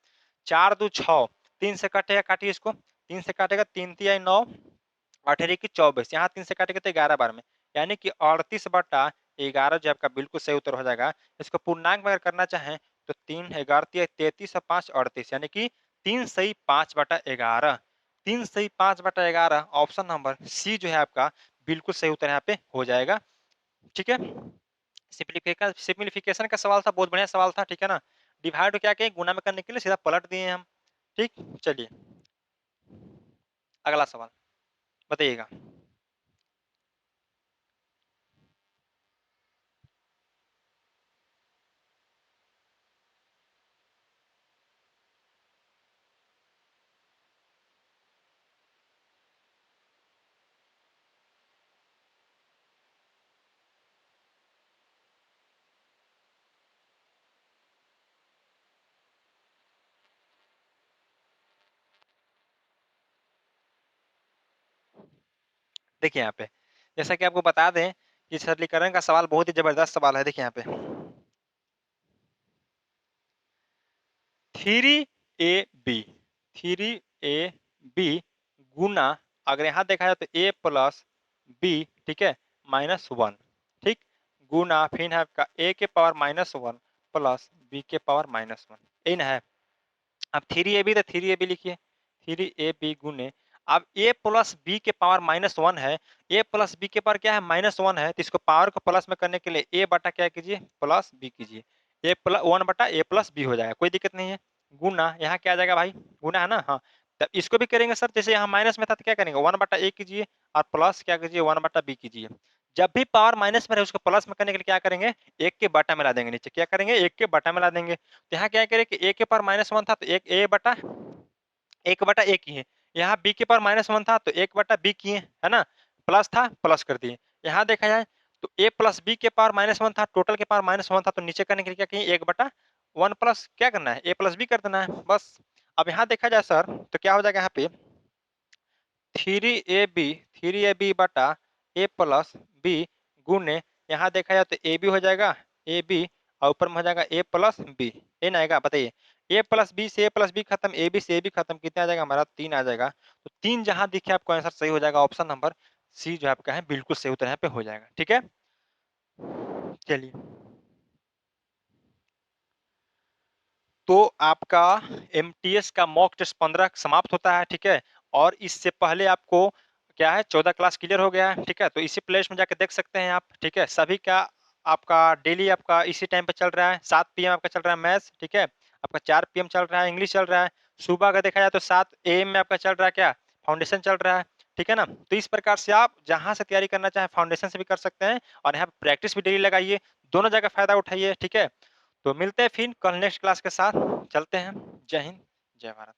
A: 4 2 6 3 से कटेगा काटिए इसको 3 से काटेगा 3 3 9 18 की 24 यहाँ 3 से काटेगा तो 11 बार में यानी कि 38/11 जो आपका बिल्कुल सही उत्तर हो जाएगा। इसको पूर्णांक में अगर करना चाहें तो 3 11 33 और 5 38 यानी कि 3 सही 5/11 3 सही 5/11 ऑप्शन नंबर सी जो है आपका बिल्कुल सही उत्तर यहाँ पे हो जाएगा ठीक है। सिंप्लीफिकेशन का सवाल था, बहुत बढ़िया सवाल था ठीक है ना। डिवाइड को क्या कहें गुना में करने के लिए सीधा पलट दिए हम ठीक। चलिए अगला सवाल बताइएगा। देखिए यहाँ पे जैसा कि आपको बता दें कि सरलीकरण का सवाल बहुत ही जबरदस्त सवाल है। देखिए यहाँ पे 3ab 3ab गुना अगर यहाँ देखा जाए तो a प्लस बी ठीक है -1 ठीक गुना फिर है आपका a के पावर -1 प्लस b के पावर -1 यही ना है। अब 3ab तो 3ab लिखिए 3ab गुने अब a प्लस बी के पावर -1 है a प्लस बी के पावर क्या है -1 है तो इसको पावर को प्लस में करने के लिए a बटा क्या कीजिए प्लस बी कीजिए a प्लस 1/a+b हो जाएगा कोई दिक्कत नहीं है। गुना यहाँ क्या आ जाएगा भाई गुना है ना हाँ तब इसको भी करेंगे सर जैसे यहाँ माइनस में था तो क्या करेंगे 1/a कीजिए और प्लस क्या कीजिए 1/b कीजिए। जब भी पावर माइनस में रहे उसको प्लस में करने के लिए क्या करेंगे एक के बटा में ला देंगे नीचे क्या करेंगे एक के बटा में ला देंगे तो यहाँ क्या करें कि a के पावर -1 था तो एक a की है यहाँ b के पावर -1 था तो 1/b किए है ना प्लस था प्लस कर दिए। यहाँ देखा जाए तो a प्लस बी के पावर -1 था टोटल के पावर -1 था तो नीचे करने के लिए क्या किए 1/1 प्लस क्या करना है a प्लस बी कर देना है बस। अब यहाँ देखा जाए सर तो क्या हो जाएगा यहाँ पे 3ab बटा a प्लस बी गुने यहाँ देखा जाए तो ए बी हो जाएगा ए बी और ऊपर में हो जाएगा a प्लस बी ए ना आएगा बताइए a प्लस बी से a प्लस बी खत्म ए बी से ए बी खत्म कितना आ जाएगा हमारा 3 आ जाएगा। तो 3 जहां दिखे आपको आंसर सही हो जाएगा ऑप्शन नंबर सी जो आपका है बिल्कुल सही उत्तर यहाँ पे हो जाएगा ठीक है। चलिए तो आपका एमटीएस का मॉक टेस्ट 15 समाप्त होता है ठीक है और इससे पहले आपको क्या है 14 क्लास क्लियर हो गया है ठीक है। तो इसी प्लेस में जाकर देख सकते हैं आप ठीक है सभी का आपका डेली आपका इसी टाइम पे चल रहा है 7 पीएम आपका चल रहा है मैथ्स ठीक है आपका 4 पीएम चल रहा है इंग्लिश चल रहा है सुबह का देखा जाए तो 7 एएम में आपका चल रहा है क्या फाउंडेशन चल रहा है ठीक है ना। तो इस प्रकार से आप जहां से तैयारी करना चाहें फाउंडेशन से भी कर सकते हैं और यहाँ प्रैक्टिस भी डेली लगाइए दोनों जगह फायदा उठाइए ठीक है। तो मिलते हैं फिर कल नेक्स्ट क्लास के साथ चलते हैं। जय हिंद जय भारत।